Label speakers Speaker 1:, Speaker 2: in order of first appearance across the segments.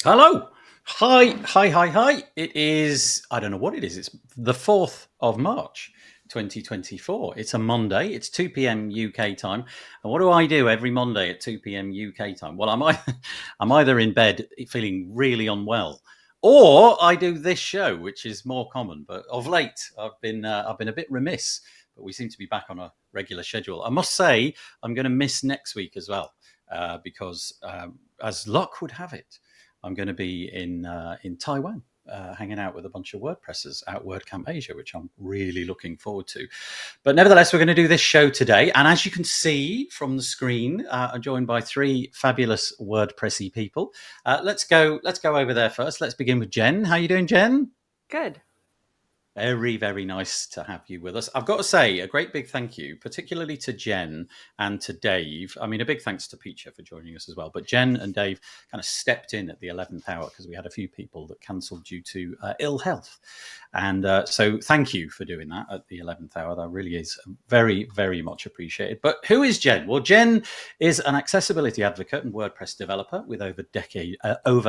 Speaker 1: Hello. Hi. It is, I don't know what it is. It's the 4th of March, 2024. It's a Monday. It's 2 p.m. UK time. And what do I do every Monday at 2 p.m. UK time? Well, I'm either in bed feeling really unwell, or I do this show, which is more common. But of late, I've been a bit remiss, but we seem to be back on a regular schedule. I must say, I'm going to miss next week as well, because as luck would have it, I'm going to be in Taiwan, hanging out with a bunch of WordPressers at WordCamp Asia, which I'm really looking forward to. But nevertheless, we're going to do this show today, and as you can see from the screen, I'm joined by three fabulous WordPressy people. Let's go over there first. Let's begin with Jen. How are you doing, Jen?
Speaker 2: Good.
Speaker 1: Very, very nice to have you with us. I've got to say a great big thank you, particularly to Jen and to Dave. I mean, a big thanks to Piccia for joining us as well. But Jen and Dave kind of stepped in at the 11th hour because we had a few people that cancelled due to ill health. And so thank you for doing that at the 11th hour. That really is very, very much appreciated. But who is Jen? Well, Jen is an accessibility advocate and WordPress developer with over a decade of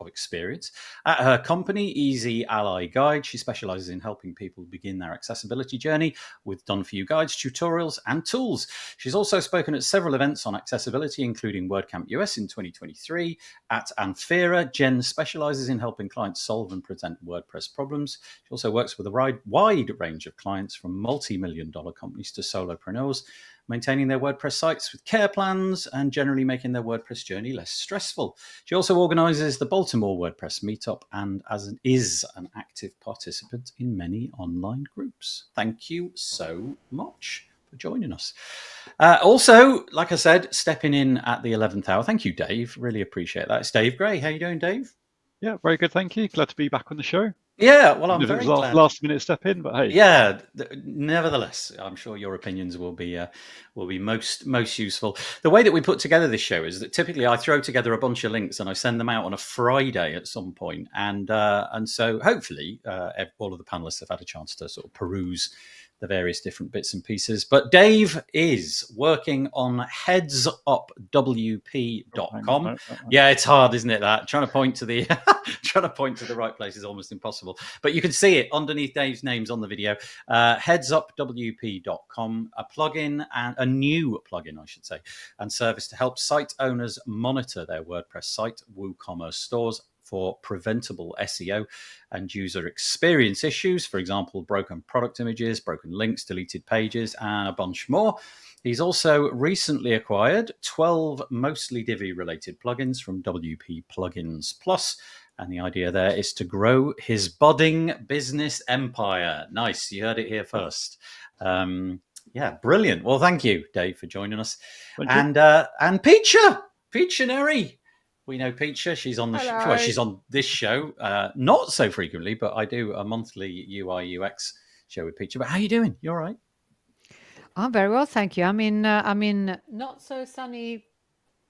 Speaker 1: experience. At her company, Easy Ally Guide, she specializes in helping people begin their accessibility journey with done-for-you guides, tutorials, and tools. She's also spoken at several events on accessibility, including WordCamp US in 2023. At Anfera, Jen specializes in helping clients solve and present WordPress problems. She also works with a wide range of clients, from multi-million-dollar companies to solopreneurs, maintaining their WordPress sites with care plans and generally making their WordPress journey less stressful. She also organizes the Baltimore WordPress meetup and is an active participant in many online groups. Thank you so much for joining us. Also, like I said, stepping in at the 11th hour. Thank you, Dave. Really appreciate that. It's Dave Gray. How you doing, Dave?
Speaker 3: Yeah, very good. Thank you. Glad to be back on the show.
Speaker 1: Yeah, well, I'm
Speaker 3: If it
Speaker 1: very
Speaker 3: was
Speaker 1: glad.
Speaker 3: Last minute step in, but hey.
Speaker 1: Yeah, nevertheless, I'm sure your opinions will be most useful. The way that we put together this show is that typically I throw together a bunch of links and I send them out on a Friday at some point, and so hopefully all of the panelists have had a chance to sort of peruse the various different bits and pieces. But Dave is working on headsupwp.com. Yeah, it's hard, isn't it? That trying to point to the right place is almost impossible. But you can see it underneath Dave's names on the video. Headsupwp.com, a plugin, and a new plugin, I should say, and service to help site owners monitor their WordPress site, WooCommerce stores, for preventable SEO and user experience issues, for example, broken product images, broken links, deleted pages, and a bunch more. He's also recently acquired 12 mostly Divi-related plugins from WP Plugins Plus, and the idea there is to grow his budding business empire. Nice, you heard it here first. Yeah, brilliant. Well, thank you, Dave, for joining us. And Piccia Neri. We know Piccia. She's on she's on this show, not so frequently, but I do a monthly UI UX show with Piccia. But how are you doing? You all right?
Speaker 2: I'm very well, thank you. I'm in not so sunny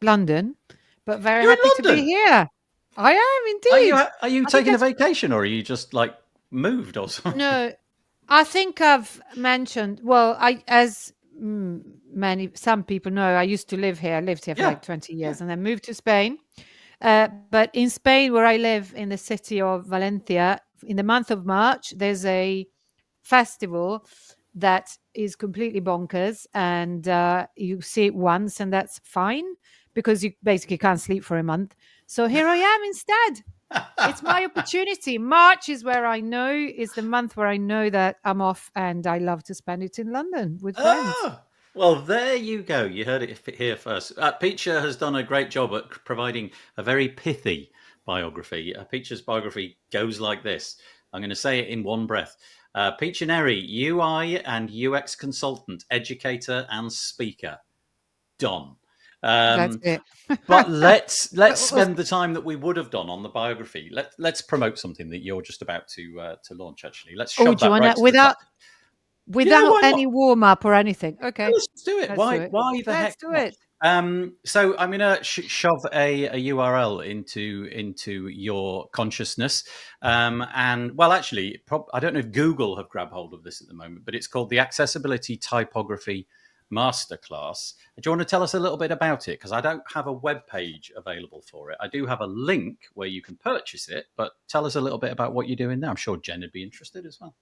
Speaker 2: London, but very happy to be here. I am indeed.
Speaker 1: Are you taking a vacation, or are you just like moved or something?
Speaker 2: No, I think I've mentioned. Well, some people know, I used to live here. I lived here for like 20 years, and then moved to Spain. But in Spain, where I live, in the city of Valencia, in the month of March, there's a festival that is completely bonkers, and you see it once, and that's fine because you basically can't sleep for a month. So here I am instead. It's my opportunity. March is the month where I know that I'm off, and I love to spend it in London with friends.
Speaker 1: Well, there you go. You heard it here first. Piccia has done a great job at providing a very pithy biography. Piccia's biography goes like this. I'm going to say it in one breath. Piccia Neri, UI and UX consultant, educator, and speaker. Done.
Speaker 2: That's it.
Speaker 1: But let's spend the time that we would have done on the biography. Let's promote something that you're just about to launch. Actually, let's shove that right to the top.
Speaker 2: Without any warm up or anything. Okay,
Speaker 1: let's do it. Why the heck?
Speaker 2: Let's do it.
Speaker 1: So I'm going to shove a URL into your consciousness. And well, actually, I don't know if Google have grabbed hold of this at the moment, but it's called the Accessibility Typography masterclass. Do you want to tell us a little bit about it? Because I don't have a web page available for it. I do have a link where you can purchase it, but tell us a little bit about what you're doing now. I'm sure Jen would be interested as well.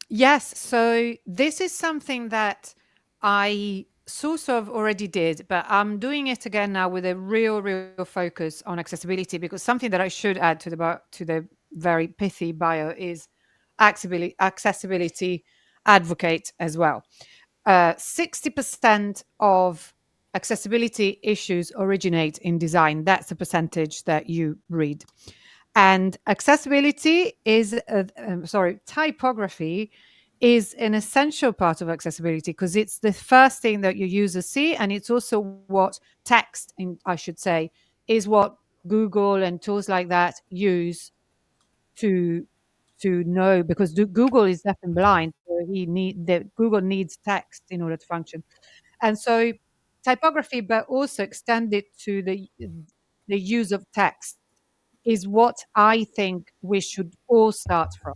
Speaker 2: Yes. So this is something that I sort of already did, but I'm doing it again now with a real focus on accessibility, because something that I should add to the very pithy bio is accessibility advocate as well. 60% of accessibility issues originate in design. That's the percentage that you read. And accessibility is, typography is an essential part of accessibility, because it's the first thing that your users see. And it's also what text, I should say, is what Google and tools like that use to know, because Google is deaf and blind. So Google needs text in order to function. And so typography, but also extended to the use of text, is what I think we should all start from.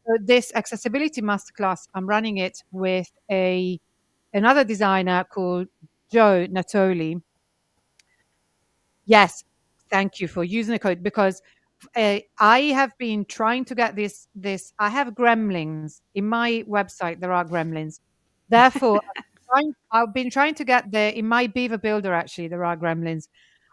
Speaker 2: So this accessibility masterclass, I'm running it with another designer called Joe Natoli. Yes, thank you for using the code, because I have been trying to get this. I have gremlins in my website. There are gremlins. Therefore, I've been trying to get in my Beaver Builder. Actually, there are gremlins.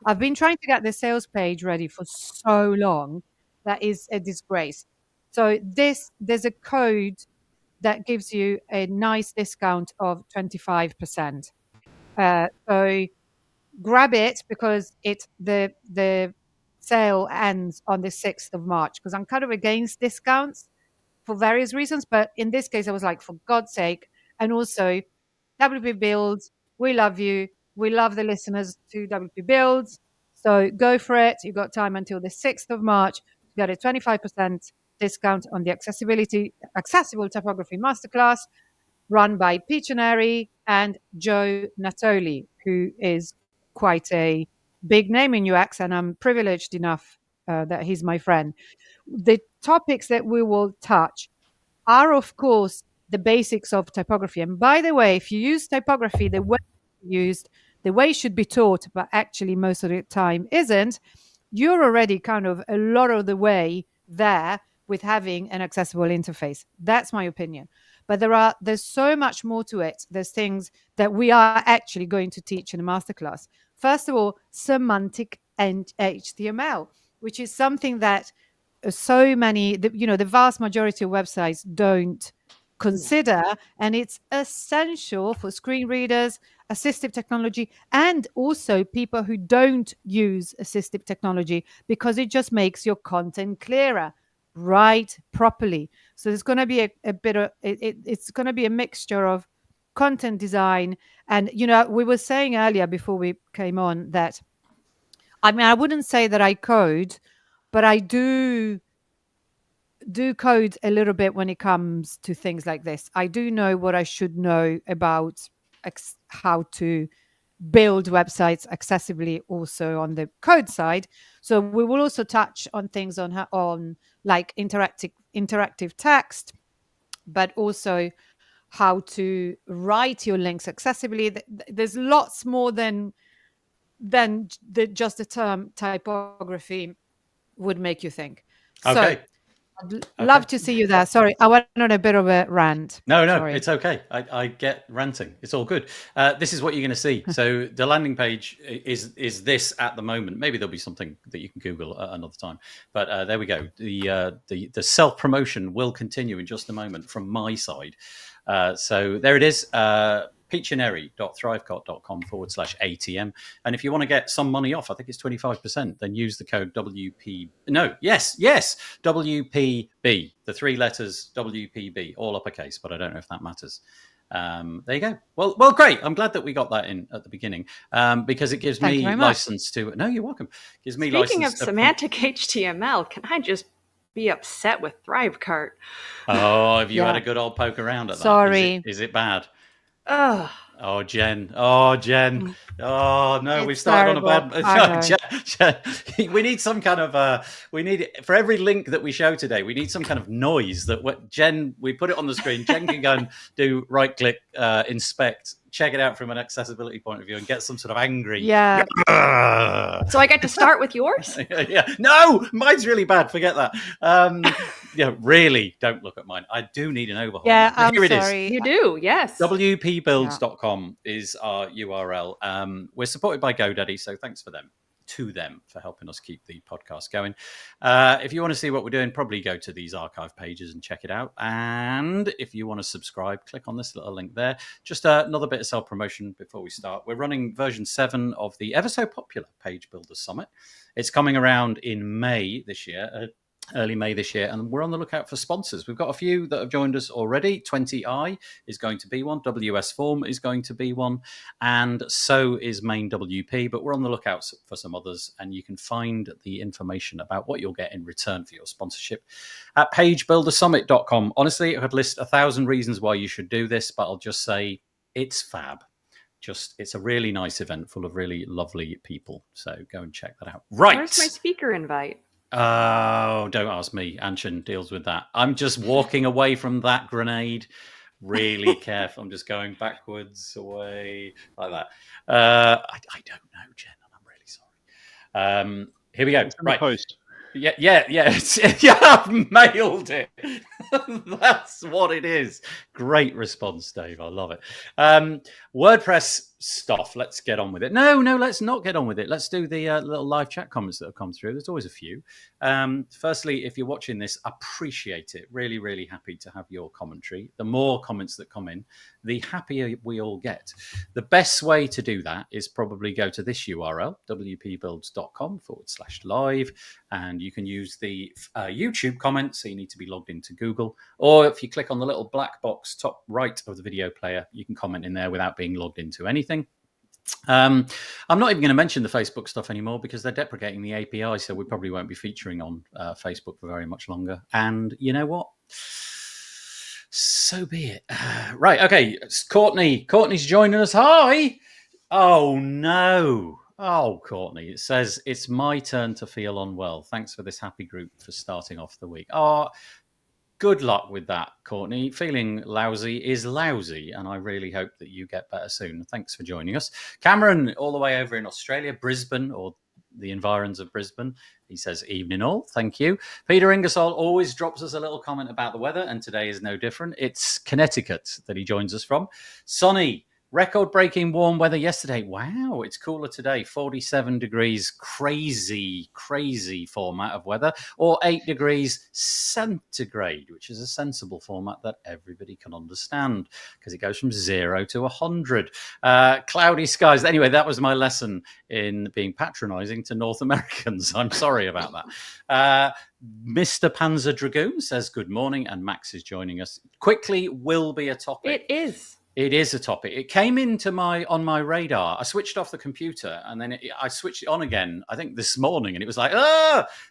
Speaker 2: I've been trying to get the sales page ready for so long. That is a disgrace. So there's a code that gives you a nice discount of 25%. So grab it, because the sale ends on the 6th of March, because I'm kind of against discounts for various reasons. But in this case, I was like, for God's sake. And also, WP Builds, we love you. We love the listeners to WP Builds. So go for it. You've got time until the 6th of March to get a 25% discount on the Accessible Typography Masterclass, run by Piccia, Neri and Joe Natoli, who is quite a big name in UX, and I'm privileged enough that he's my friend. The topics that we will touch are, of course, the basics of typography. And by the way, if you use typography the way used, the way it should be taught, but actually most of the time isn't, you're already kind of a lot of the way there with having an accessible interface. That's my opinion. But there's so much more to it. There's things that we are actually going to teach in a masterclass. First of all, semantic and HTML, which is something that so many, the vast majority of websites don't consider, and it's essential for screen readers, assistive technology, and also people who don't use assistive technology, because it just makes your content clearer, write properly. So there's going to be a bit of it's going to be a mixture of content design. And we were saying earlier before we came on that, I wouldn't say that I code, but I do code a little bit when it comes to things like this. I do know what I should know about how to build websites accessibly, also on the code side. So we will also touch on things on like interactive text, but also how to write your links accessibly. There's lots more than just the term typography would make you think.
Speaker 1: Okay.
Speaker 2: So I'd love to see you there. Sorry, I went on a bit of a rant.
Speaker 1: No,
Speaker 2: Sorry.
Speaker 1: It's okay. I get ranting. It's all good. This is what you're going to see. So the landing page is this at the moment. Maybe there'll be something that you can Google another time. But there we go. The self-promotion will continue in just a moment from my side. So there it is. piccioneri.thrivecart.com/ATM. And if you want to get some money off, I think it's 25%, then use the code WPB, the 3 letters WPB, all uppercase, but I don't know if that matters. There you go. Well, great. I'm glad that we got that in at the beginning, because it gives me license to. No, you're welcome. Gives me license.
Speaker 4: Speaking of semantic HTML, can I just be upset with ThriveCart?
Speaker 1: Oh, have you had a good old poke around at that?
Speaker 2: Sorry.
Speaker 1: Is it bad?
Speaker 4: Oh,
Speaker 1: Jen. Oh, no, we've started on a bad. Jen, we need some kind of. For every link that we show today, we need some kind of noise that Jen. We put it on the screen. Jen can go and do right click, inspect, check it out from an accessibility point of view and get some sort of angry.
Speaker 2: Yeah.
Speaker 4: So I get to start with yours?
Speaker 1: Yeah. No, mine's really bad. Forget that. Yeah, really don't look at mine. I do need an overhaul.
Speaker 2: Yeah, I'm
Speaker 1: Here it
Speaker 2: sorry.
Speaker 1: is.
Speaker 4: You do, yes.
Speaker 1: WPbuilds.com is our URL. We're supported by GoDaddy, so thanks to them for helping us keep the podcast going. If you want to see what we're doing, probably go to these archive pages and check it out. And if you want to subscribe, click on this little link there. Just another bit of self-promotion before we start. We're running version 7 of the ever so popular Page Builder Summit. It's coming around in May this year, early May this year, and we're on the lookout for sponsors. We've got a few that have joined us already. 20i is going to be one, WS Form is going to be one, and so is Main WP, but we're on the lookout for some others, and you can find the information about what you'll get in return for your sponsorship at pagebuildersummit.com. Honestly, I could list 1,000 reasons why you should do this, but I'll just say it's fab. It's a really nice event full of really lovely people, so go and check that out. Right.
Speaker 4: Where's my speaker invite?
Speaker 1: Oh, don't ask me. Anshin deals with that. I'm just walking away from that grenade. Really careful. I'm just going backwards, away, like that. I don't know, Jen, and I'm really sorry. Here we go. Right.
Speaker 3: Post.
Speaker 1: Yeah. Yeah, I've mailed it. That's what it is. Great response, Dave. I love it. WordPress stuff. Let's get on with it. No, let's not get on with it. Let's do the little live chat comments that have come through. There's always a few. Firstly, if you're watching this, appreciate it. Really, really happy to have your commentary. The more comments that come in, the happier we all get. The best way to do that is probably go to this URL, wpbuilds.com/live, and you can use the YouTube comment, so you need to be logged into Google, or if you click on the little black box top right of the video player, you can comment in there without being logged into anything. I'm not even going to mention the Facebook stuff anymore because they're deprecating the API, so we probably won't be featuring on Facebook for very much longer. And you know what? So be it. Right, okay. It's Courtney. Courtney's joining us. Hi. Oh, no. Oh, Courtney. It says, it's my turn to feel unwell. Thanks for this happy group for starting off the week. Oh, good luck with that, Courtney. Feeling lousy is lousy, and I really hope that you get better soon. Thanks for joining us. Cameron, all the way over in Australia, Brisbane, or the environs of Brisbane. He says, evening all. Thank you. Peter Ingersoll always drops us a little comment about the weather, and today is no different. It's Connecticut that he joins us from. Sonny, record-breaking warm weather yesterday. Wow, it's cooler today. 47 degrees, crazy format of weather. Or 8 degrees centigrade, which is a sensible format that everybody can understand because it goes from 0 to 100. Cloudy skies. Anyway, that was my lesson in being patronizing to North Americans. I'm sorry about that. Mr. Panzer Dragoon says good morning, and Max is joining us. Quickly will be a topic.
Speaker 4: It is.
Speaker 1: It is a topic. It came into on my radar. I switched off the computer and then I switched it on again, I think this morning, and it was like,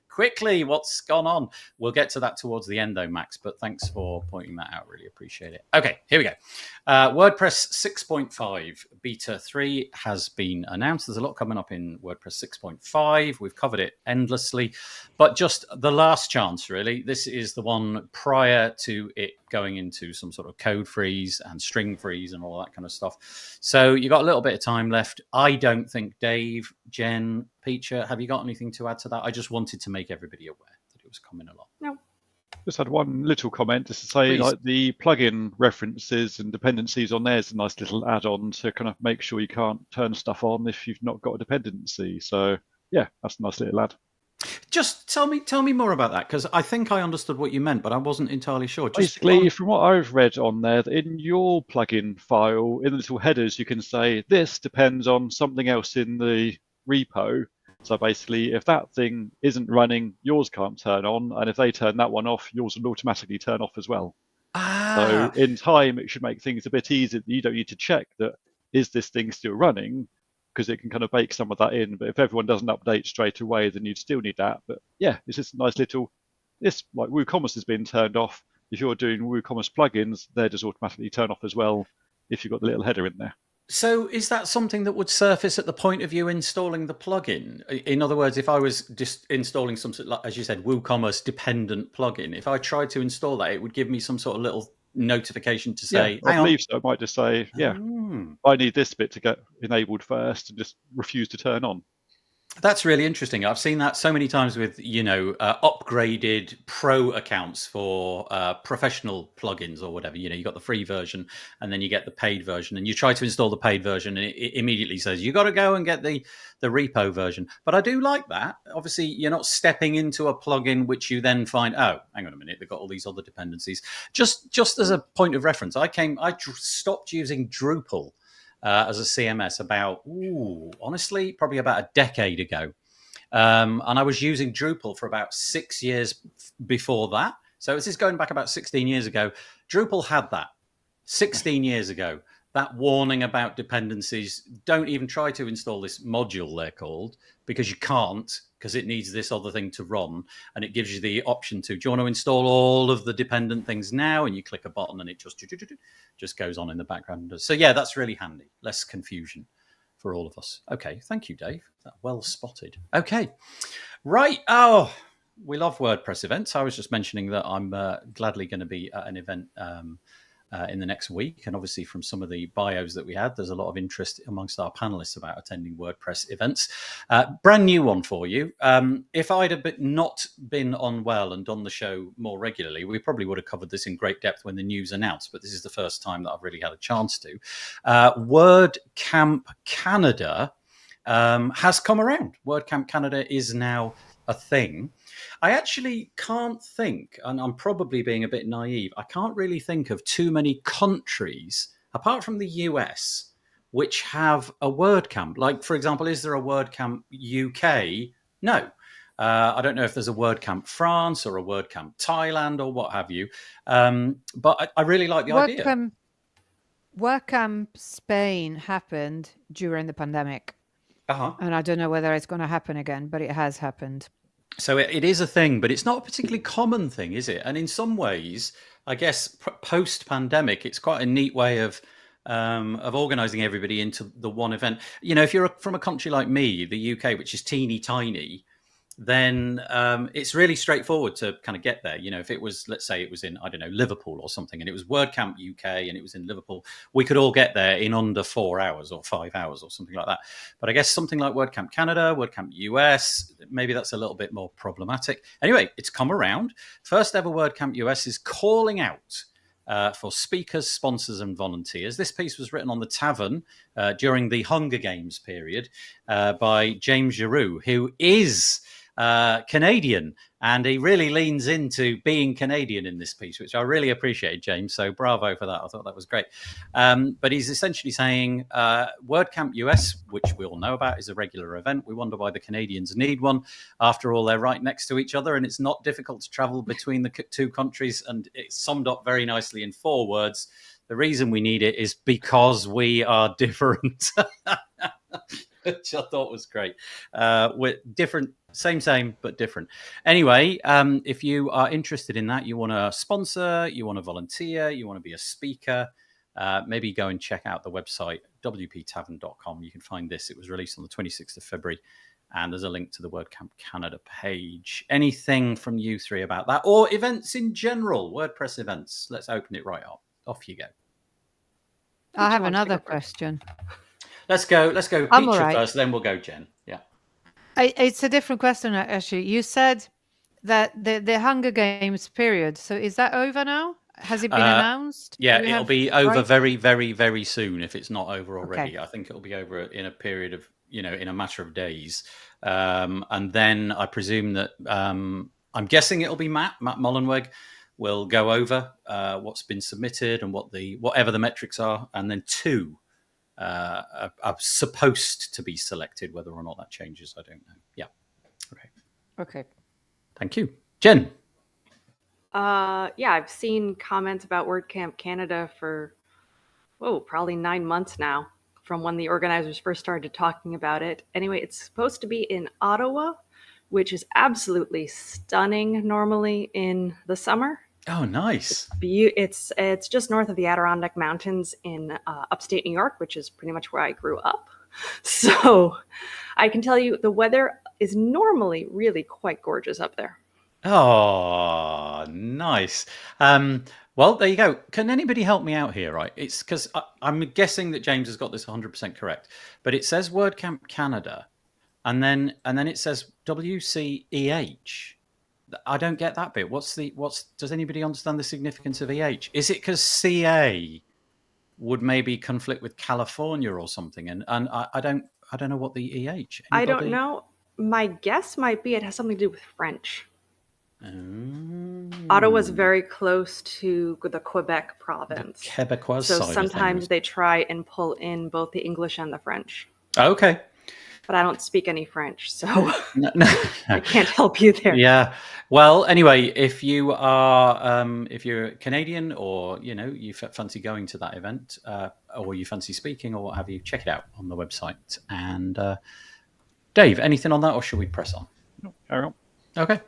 Speaker 1: quickly, what's gone on? We'll get to that towards the end though, Max, but thanks for pointing that out. Really appreciate it. Okay, here we go. WordPress 6.5 beta 3 has been announced. There's a lot coming up in WordPress 6.5. We've covered it endlessly, but just the last chance, really. This is the one prior to it going into some sort of code freeze and string freeze and all that kind of stuff. So you got a little bit of time left. I don't think Dave, Jen, Piccia, have you got anything to add to that? I just wanted to make everybody aware that it was coming along.
Speaker 4: No.
Speaker 3: Just had one little comment just to say,
Speaker 1: Please.
Speaker 3: like the plugin references and dependencies on there is a nice little add-on to kind of make sure you can't turn stuff on if you've not got a dependency. So yeah, that's a nice little add.
Speaker 1: Just tell me more about that, because I think I understood what you meant, but I wasn't entirely sure.
Speaker 3: Basically, from what I've read on there, in your plugin file, in the little headers, you can say this depends on something else in the repo. So basically, if that thing isn't running, yours can't turn on. And if they turn that one off, yours will automatically turn off as well. So in time, it should make things a bit easier. You don't need to check that, is this thing still running? Because it can kind of bake some of that in. But if everyone doesn't update straight away, then you'd still need that. But yeah, it's just a nice little, this like WooCommerce has been turned off. If you're doing WooCommerce plugins, they just automatically turn off as well if you've got the little header in there.
Speaker 1: So is that something that would surface at the point of you installing the plugin? In other words, if I was just installing some, as you said, WooCommerce dependent plugin, if I tried to install that, it would give me some sort of little notification to say,
Speaker 3: I
Speaker 1: hang on.
Speaker 3: believe so. It might just say, I need this bit to get enabled first, and just refuse to turn on.
Speaker 1: That's really interesting. I've seen that so many times with, upgraded pro accounts for professional plugins or whatever. You got the free version and then you get the paid version, and you try to install the paid version and it immediately says you got to go and get the repo version. But I do like that. Obviously, you're not stepping into a plugin which you then find, oh, hang on a minute, they've got all these other dependencies. Just as a point of reference, I stopped using Drupal as a CMS honestly, probably about a decade ago. And I was using Drupal for about 6 years before that. So this is going back about 16 years ago. Drupal had that 16 years ago. That warning about dependencies. Don't even try to install this module, they're called, because you can't, because it needs this other thing to run. And it gives you the option to, do you want to install all of the dependent things now? And you click a button and it just goes on in the background. So yeah, that's really handy. Less confusion for all of us. Okay, thank you, Dave. Well spotted. Okay, right. Oh, we love WordPress events. I was just mentioning that I'm gladly going to be at an event in the next week. And obviously from some of the bios that we had, there's a lot of interest amongst our panelists about attending WordPress events. Brand new one for you. If I'd not been unwell and done the show more regularly, we probably would have covered this in great depth when the news announced, but this is the first time that I've really had a chance to. WordCamp Canada has come around. WordCamp Canada is now a thing. I actually can't think, and I'm probably being a bit naive, I can't really think of too many countries, apart from the US, which have a WordCamp. Like, for example, is there a WordCamp UK? No. I don't know if there's a WordCamp France or a WordCamp Thailand or what have you. But I really like the idea.
Speaker 2: WordCamp Spain happened during the pandemic. And I don't know whether it's going to happen again, but it has happened.
Speaker 1: So it is a thing, but it's not a particularly common thing, is it? And in some ways, I guess post-pandemic, it's quite a neat way of organising everybody into the one event. If you're from a country like me, the UK, which is teeny tiny, then it's really straightforward to kind of get there. If it was, let's say it was in, I don't know, Liverpool or something, and it was WordCamp UK and it was in Liverpool, we could all get there in under 4 hours or 5 hours or something like that. But I guess something like WordCamp Canada, WordCamp US, maybe that's a little bit more problematic. Anyway, it's come around. First ever WordCamp US is calling out for speakers, sponsors, and volunteers. This piece was written on the Tavern during the Hunger Games period by James Giroux, who is Canadian, and he really leans into being Canadian in this piece, which I really appreciate, James. So bravo for that. I thought that was great. But he's essentially saying WordCamp US, which we all know about, is a regular event. We wonder why the Canadians need one. After all, they're right next to each other, and it's not difficult to travel between the two countries. And it's summed up very nicely in 4 words. The reason we need it is because we are different. Which I thought was great. We're different, same, but different. Anyway, if you are interested in that, you want to sponsor, you want to volunteer, you want to be a speaker, maybe go and check out the website, wptavern.com. You can find this. It was released on the 26th of February, and there's a link to the WordCamp Canada page. Anything from you three about that, or events in general, WordPress events? Let's open it right up. Off you go.
Speaker 2: I have another question.
Speaker 1: Let's go Piccia first, then we'll go Jen. Yeah.
Speaker 2: It's a different question, actually. You said that the Hunger Games period, so is that over now? Has it been announced?
Speaker 1: Yeah, it'll be over very, very, very soon if it's not over already. Okay. I think it'll be over in a period of, in a matter of days. And then I presume that, I'm guessing it'll be Matt Mullenweg will go over what's been submitted and whatever the metrics are, and then 2 are supposed to be selected. Whether or not that changes, I don't know. Yeah.
Speaker 2: Okay.
Speaker 1: Thank you, Jen.
Speaker 4: I've seen comments about WordCamp Canada for probably 9 months now, from when the organizers first started talking about it. Anyway, it's supposed to be in Ottawa, which is absolutely stunning normally in the summer.
Speaker 1: Oh, nice.
Speaker 4: It's just north of the Adirondack Mountains in upstate New York, which is pretty much where I grew up. So I can tell you the weather is normally really quite gorgeous up there.
Speaker 1: Oh, nice. Well, there you go. Can anybody help me out here? Right, it's because I'm guessing that James has got this 100% correct, but it says WordCamp Canada, and then it says WCEH. I don't get that bit. Does anybody understand the significance of EH? Is it because CA would maybe conflict with California or something? And I don't know what the EH. Anybody?
Speaker 4: I don't know. My guess might be it has something to do with French. Ottawa's very close to the Quebec province.
Speaker 1: The Quebecois
Speaker 4: so
Speaker 1: side
Speaker 4: sometimes they try and pull in both the English and the French.
Speaker 1: Okay.
Speaker 4: But I don't speak any French, so
Speaker 1: no.
Speaker 4: I can't help you there.
Speaker 1: Yeah. Well, anyway, if you are, if you're Canadian, or you fancy going to that event, or you fancy speaking, or what have you, check it out on the website. And Dave, anything on that, or should we press on?
Speaker 3: No, carry on.
Speaker 1: Okay.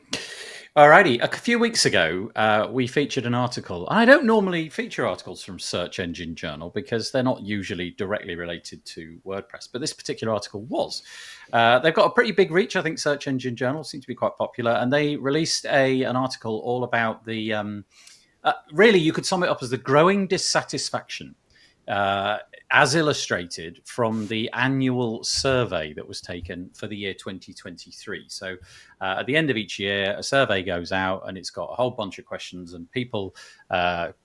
Speaker 1: Alrighty. A few weeks ago, we featured an article. I don't normally feature articles from Search Engine Journal because they're not usually directly related to WordPress, but this particular article was. They've got a pretty big reach. I think Search Engine Journal seems to be quite popular, and they released an article all about the, really, you could sum it up as the growing dissatisfaction as illustrated from the annual survey that was taken for the year 2023. So at the end of each year, a survey goes out and it's got a whole bunch of questions, and people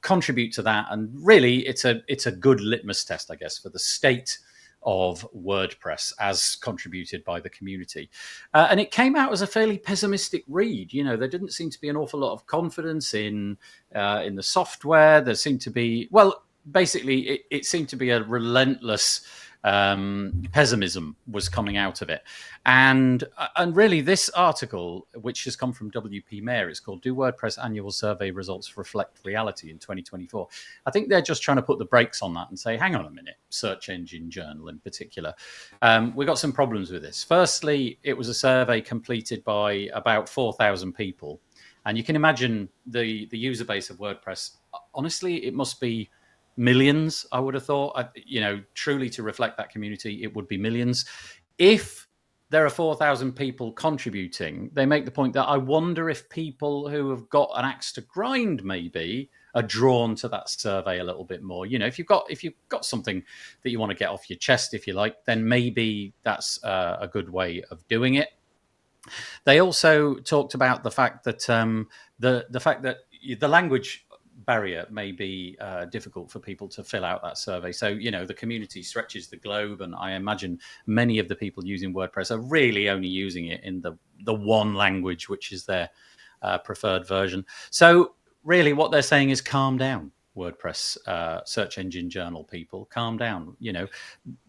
Speaker 1: contribute to that. And really, it's a good litmus test, I guess, for the state of WordPress as contributed by the community. And it came out as a fairly pessimistic read. There didn't seem to be an awful lot of confidence in the software. There seemed to be, well, basically, it seemed to be a relentless pessimism was coming out of it. And really, this article, which has come from WP Mayor, it's called "Do WordPress Annual Survey Results Reflect Reality in 2024?" I think they're just trying to put the brakes on that and say, hang on a minute, Search Engine Journal in particular. We've got some problems with this. Firstly, it was a survey completed by about 4,000 people. And you can imagine the user base of WordPress. Honestly, it must be millions, I would have thought. Truly to reflect that community, it would be millions. If there are 4,000 people contributing, they make the point that I wonder if people who have got an axe to grind maybe are drawn to that survey a little bit more. If you've got something that you want to get off your chest, if you like, then maybe that's a good way of doing it. They also talked about the fact that the language barrier may be difficult for people to fill out that survey. So, the community stretches the globe, and I imagine many of the people using WordPress are really only using it in the one language, which is their preferred version. So really what they're saying is calm down, WordPress Search Engine Journal people, calm down.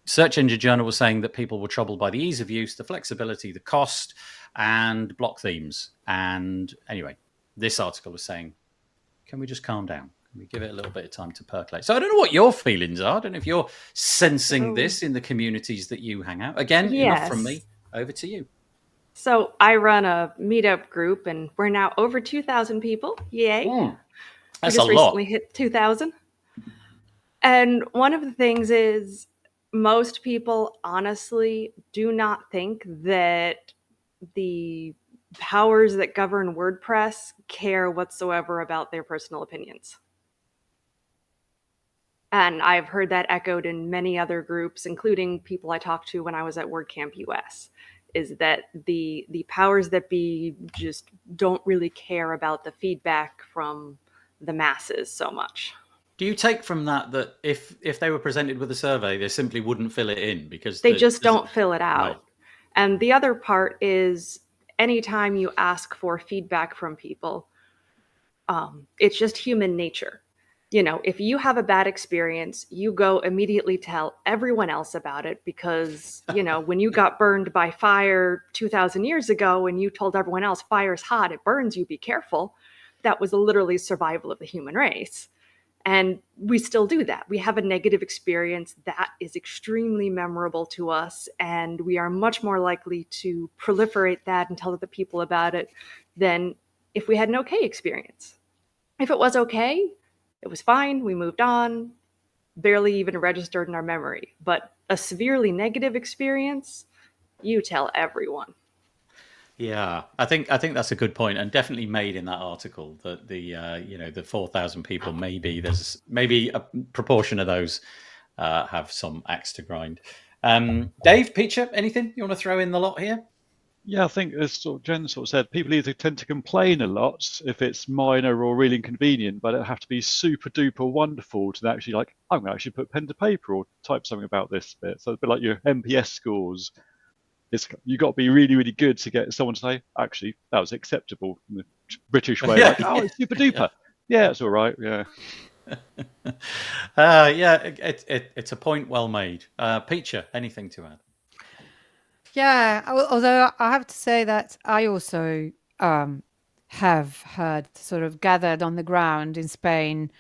Speaker 1: Search Engine Journal was saying that people were troubled by the ease of use, the flexibility, the cost, and block themes. And anyway, this article was saying, can we just calm down? Can we give it a little bit of time to percolate? So I don't know what your feelings are. I don't know if you're sensing this in the communities that you hang out. Again, enough from me. Over to you.
Speaker 4: So I run a meetup group, and we're now over 2,000 people. Yay.
Speaker 1: That's
Speaker 4: we just
Speaker 1: a lot.
Speaker 4: recently hit 2,000. And one of the things is most people honestly do not think that the powers that govern WordPress care whatsoever about their personal opinions. And I've heard that echoed in many other groups, including people I talked to when I was at WordCamp US, is that the powers that be just don't really care about the feedback from the masses so much.
Speaker 1: Do you take from that if they were presented with a survey, they simply wouldn't fill it in because
Speaker 4: they just don't fill it out?
Speaker 1: Right.
Speaker 4: And the other part is anytime you ask for feedback from people, it's just human nature. If you have a bad experience, you go immediately tell everyone else about it because, when you got burned by fire 2,000 years ago and you told everyone else fire's hot, it burns you, be careful. That was literally survival of the human race. And we still do that. We have a negative experience that is extremely memorable to us, and we are much more likely to proliferate that and tell other people about it than if we had an okay experience. If it was okay, it was fine, we moved on, barely even registered in our memory. But a severely negative experience, you tell everyone.
Speaker 1: Yeah, I think that's a good point, and definitely made in that article that the 4,000 people, there's maybe a proportion of those have some axe to grind. Dave, Piccia, anything you want to throw in the lot here?
Speaker 3: Yeah, I think as sort of Jen sort of said, people either tend to complain a lot if it's minor or really inconvenient, but it have to be super duper wonderful to actually like, I'm going to actually put pen to paper or type something about this bit. So it's a bit like your MPS scores. You got to be really, really good to get someone to say, actually, that was acceptable in the British way. Like, oh, it's super duper. Yeah, it's all right. Yeah.
Speaker 1: It's a point well made. Piccia, anything to add?
Speaker 2: Yeah, although I have to say that I also have heard, sort of gathered on the ground in Spain,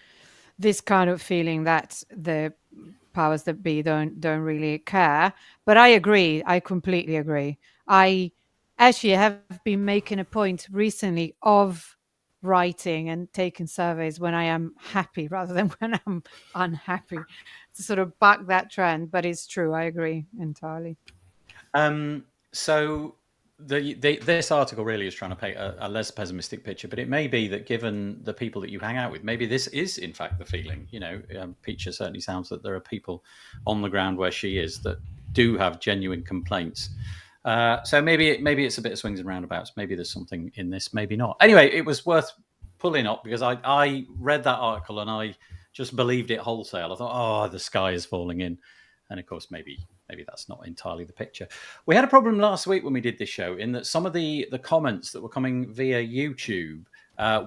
Speaker 2: this kind of feeling that the powers that be don't really care. But I agree. I completely agree. I actually have been making a point recently of writing and taking surveys when I am happy rather than when I'm unhappy, to sort of back that trend. But it's true. I agree entirely.
Speaker 1: So this article really is trying to paint a less pessimistic picture, but it may be that given the people that you hang out with, maybe this is in fact the feeling. Piccia certainly sounds that there are people on the ground where she is that do have genuine complaints. So maybe it's a bit of swings and roundabouts. Maybe there's something in this, maybe not. Anyway, it was worth pulling up because I read that article and I just believed it wholesale. I thought, oh, the sky is falling in. And of course, maybe that's not entirely the picture. We had a problem last week when we did this show in that some of the comments that were coming via YouTube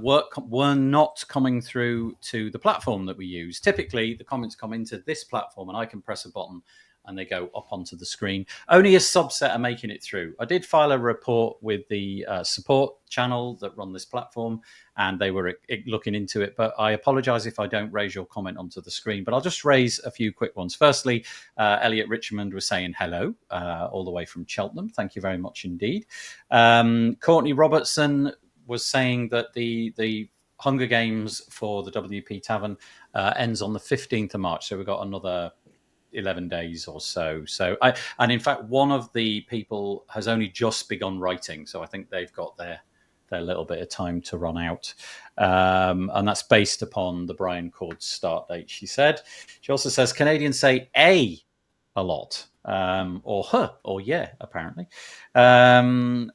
Speaker 1: were not coming through to the platform that we use. Typically, the comments come into this platform and I can press a button and they go up onto the screen. Only a subset are making it through. I did file a report with the support channel that run this platform, and they were looking into it. But I apologize if I don't raise your comment onto the screen, but I'll just raise a few quick ones. Firstly, Elliot Richmond was saying hello, all the way from Cheltenham. Thank you very much indeed. Courtney Robertson was saying that the Hunger Games for the WP Tavern ends on the 15th of March. So we've got another 11 days or so. And in fact, one of the people has only just begun writing. So I think they've got their little bit of time to run out. And that's based upon the Brian Cord start date, she said. She also says Canadians say a lot. Or huh, or yeah, apparently. And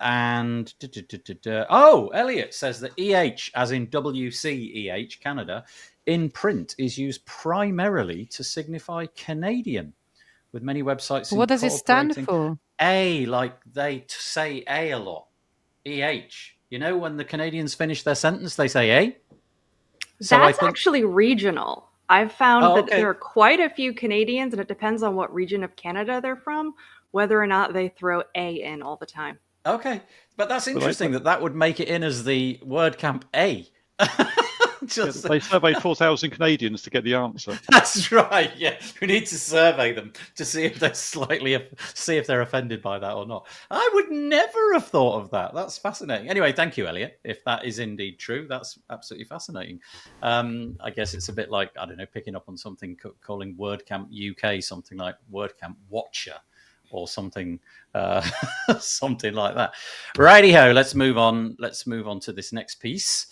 Speaker 1: Elliot says that EH, as in WCEH, Canada, in print is used primarily to signify Canadian, with many websites.
Speaker 2: What does it stand for?
Speaker 1: A, like they say a lot. EH. When the Canadians finish their sentence, they say a.
Speaker 4: So that's actually regional. I've found that there are quite a few Canadians, and it depends on what region of Canada they're from, whether or not they throw a in all the time.
Speaker 1: Okay, but that's interesting that would make it in as the WordCamp A.
Speaker 3: They surveyed 4,000 Canadians to get the answer.
Speaker 1: That's right. Yeah, we need to survey them to see if they're offended by that or not. I would never have thought of that. That's fascinating. Anyway, thank you, Elliot. If that is indeed true, that's absolutely fascinating. I guess it's a bit like, I don't know, picking up on something, calling WordCamp UK something like WordCamp Watcher or something, something like that. Righty-ho, let's move on. Let's move on to this next piece.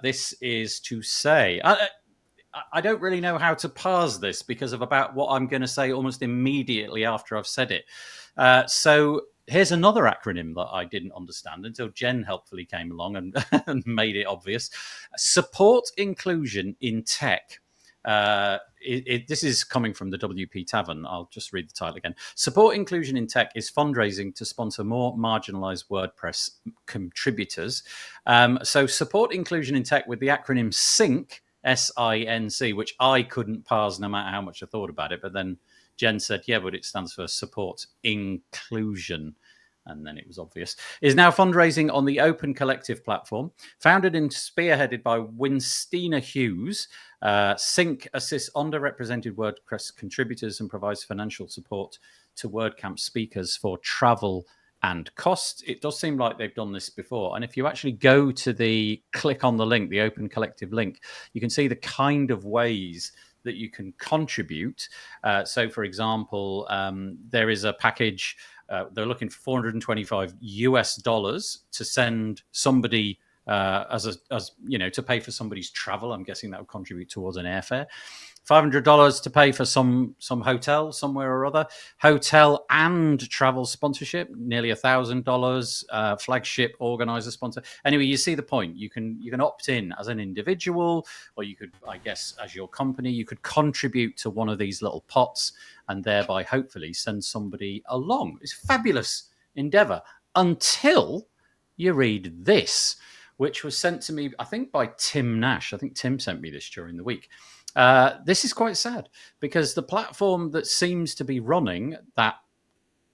Speaker 1: This is to say, I don't really know how to parse this because of about what I'm going to say almost immediately after I've said it. So here's another acronym that I didn't understand until Jen helpfully came along and made it obvious. Support inclusion in tech. This is coming from the WP Tavern. I'll just read the title again. Support inclusion in tech is fundraising to sponsor more marginalized WordPress contributors. So support inclusion in tech with the acronym SINC, SINC, which I couldn't parse no matter how much I thought about it. But then Jen said, yeah, but it stands for support inclusion. And then it was obvious, is now fundraising on the Open Collective platform. Founded and spearheaded by Winstina Hughes, SYNC assists underrepresented WordPress contributors and provides financial support to WordCamp speakers for travel and cost. It does seem like they've done this before. And if you actually go to click on the link, the Open Collective link, you can see the kind of ways that you can contribute. So, for example, there is a package. They're looking for $425 to send somebody as to pay for somebody's travel. I'm guessing that would contribute towards an airfare. $500 to pay for some hotel somewhere or other, hotel and travel sponsorship, nearly $1,000, flagship organizer sponsor. Anyway, you see the point. You can opt in as an individual, or you could, I guess, as your company, you could contribute to one of these little pots and thereby hopefully send somebody along. It's a fabulous endeavor until you read this, which was sent to me, I think, by Tim Nash. I think Tim sent me this during the week. This is quite sad because the platform that seems to be running that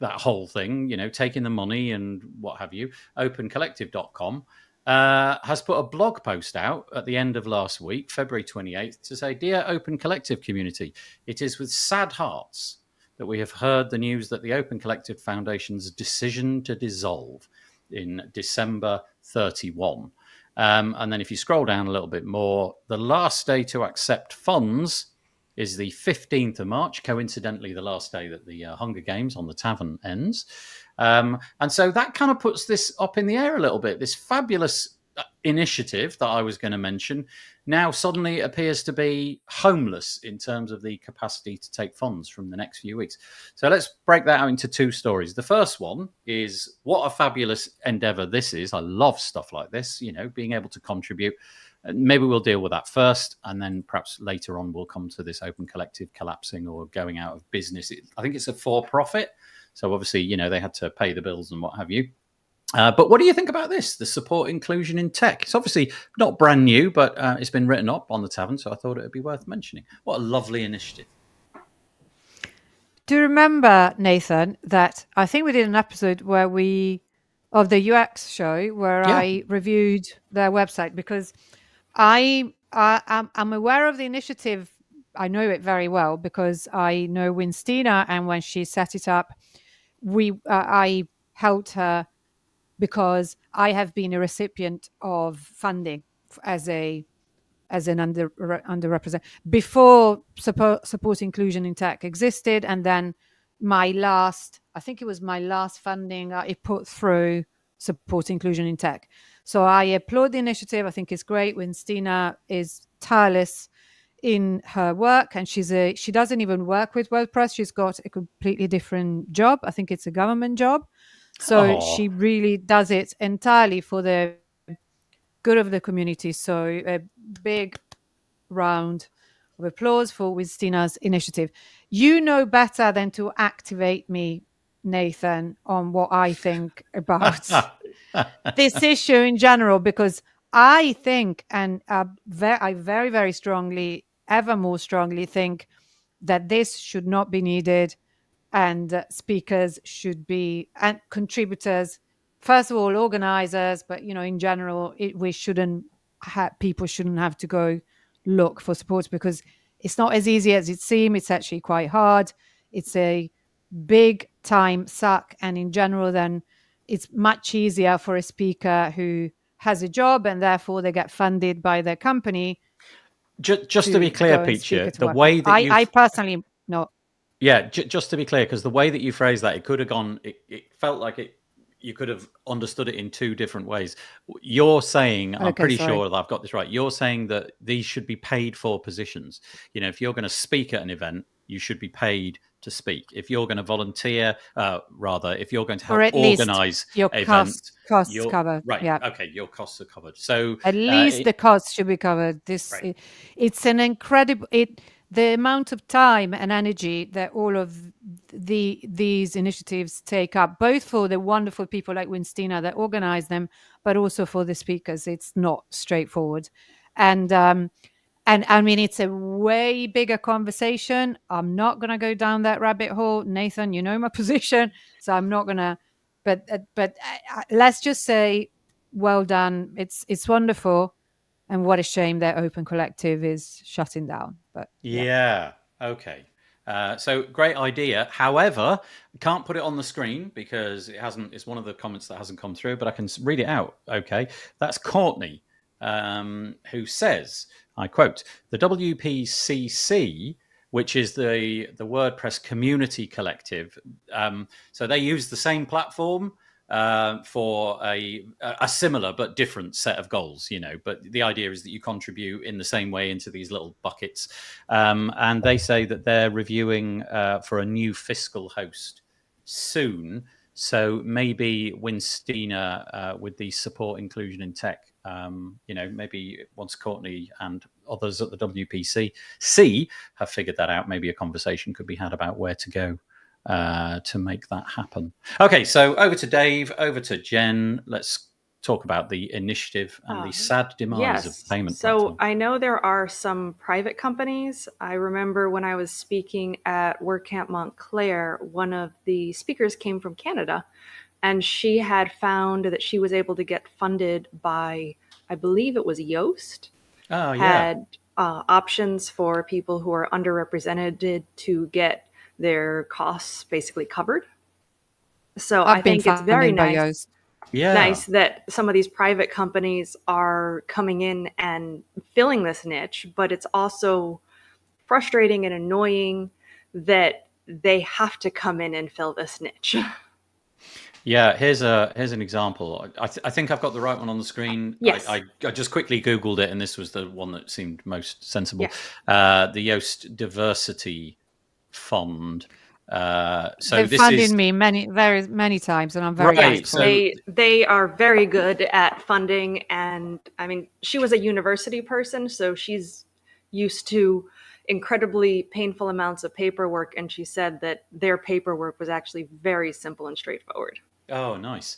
Speaker 1: whole thing, taking the money and what have you, opencollective.com, has put a blog post out at the end of last week, February 28th, to say, "Dear Open Collective community, it is with sad hearts that we have heard the news that the Open Collective Foundation's decision to dissolve in December 31. And then if you scroll down a little bit more, the last day to accept funds is the 15th of March, coincidentally the last day that the Hunger Games on the Tavern ends. And so that kind of puts this up in the air a little bit. This fabulous initiative that I was going to mention now suddenly appears to be homeless in terms of the capacity to take funds from the next few weeks. So let's break that out into two stories. The first one is what a fabulous endeavor this is. I love stuff like this, being able to contribute. Maybe we'll deal with that first, and then perhaps later on we'll come to this Open Collective collapsing or going out of business. I think it's a for-profit, so obviously, they had to pay the bills and what have you. But what do you think about this, the support inclusion in tech? It's obviously not brand new, but it's been written up on the Tavern, so I thought it would be worth mentioning. What a lovely initiative.
Speaker 2: Do you remember, Nathan, that I think we did an episode of the UX show where I reviewed their website, because I'm aware of the initiative. I know it very well because I know Winstina, and when she set it up, I helped her because I have been a recipient of funding as an underrepresented before support inclusion in tech existed, and then I think it was my last funding I put through support inclusion in tech. So I applaud the initiative. I think it's great. Winstina is tireless in her work, and she doesn't even work with WordPress. She's got a completely different job. I think it's a government job. So she really does it entirely for the good of the community. So a big round of applause for Wistina's initiative. You know better than to activate me, Nathan, on what I think about this issue in general, because I think, and I very, very strongly, ever more strongly think that this should not be needed. And speakers should be, and contributors, first of all, organizers, but in general, people shouldn't have to go look for support, because it's not as easy as it seems. It's actually quite hard. It's a big time suck, and in general, then it's much easier for a speaker who has a job and therefore they get funded by their company.
Speaker 1: Just to be clear, Piccia, the way that
Speaker 2: I personally no.
Speaker 1: Yeah, just to be clear, because the way that you phrased that, it could have gone. It felt like you could have understood it in two different ways. You're saying, I'm pretty sure that I've got this right. You're saying that these should be paid for positions. If you're going to speak at an event, you should be paid to speak. If you're going to volunteer, if you're going to help organise
Speaker 2: your
Speaker 1: events,
Speaker 2: costs covered.
Speaker 1: Right.
Speaker 2: Yeah.
Speaker 1: Okay. Your costs are covered. So
Speaker 2: at least the costs should be covered. It's an incredible. The amount of time and energy that all of these initiatives take up, both for the wonderful people like Winstina that organize them, but also for the speakers, it's not straightforward. And I mean, it's a way bigger conversation. I'm not going to go down that rabbit hole, Nathan. You know my position, so I'm not going to. But let's just say, well done. It's wonderful. And what a shame that Open Collective is shutting down. But
Speaker 1: yeah. Okay. So great idea. However, I can't put it on the screen because it hasn't. It's one of the comments that hasn't come through, but I can read it out. Okay. That's Courtney. who says, I quote, the WPCC, which is the WordPress community collective. So they use the same platform for a similar but different set of goals, but the idea is that you contribute in the same way into these little buckets. And they say that they're reviewing for a new fiscal host soon. So maybe Winstina with the support inclusion in tech, maybe once Courtney and others at the WPC have figured that out, maybe a conversation could be had about where to go to make that happen. Okay, so over to Dave, over to Jen. Let's talk about the initiative and the sad demise of the payment platform.
Speaker 4: I know there are some private companies. I remember when I was speaking at WordCamp Montclair, one of the speakers came from Canada, and she had found that she was able to get funded by, I believe it was Yoast.
Speaker 1: Oh, yeah.
Speaker 4: Had options for people who are underrepresented to get their costs basically covered. So I think it's very nice.
Speaker 1: Yeah.
Speaker 4: Nice that some of these private companies are coming in and filling this niche, but it's also frustrating and annoying that they have to come in and fill this niche.
Speaker 1: Yeah, here's an example. I think I've got the right one on the screen.
Speaker 4: Yes.
Speaker 1: I just quickly Googled it, and this was the one that seemed most sensible. Yeah. The Yoast Diversity Fund.
Speaker 2: They've funded me many times, and I'm very grateful.
Speaker 4: They are very good at funding, and I mean, she was a university person, so she's used to incredibly painful amounts of paperwork, and she said that their paperwork was actually very simple and straightforward.
Speaker 1: Oh, nice.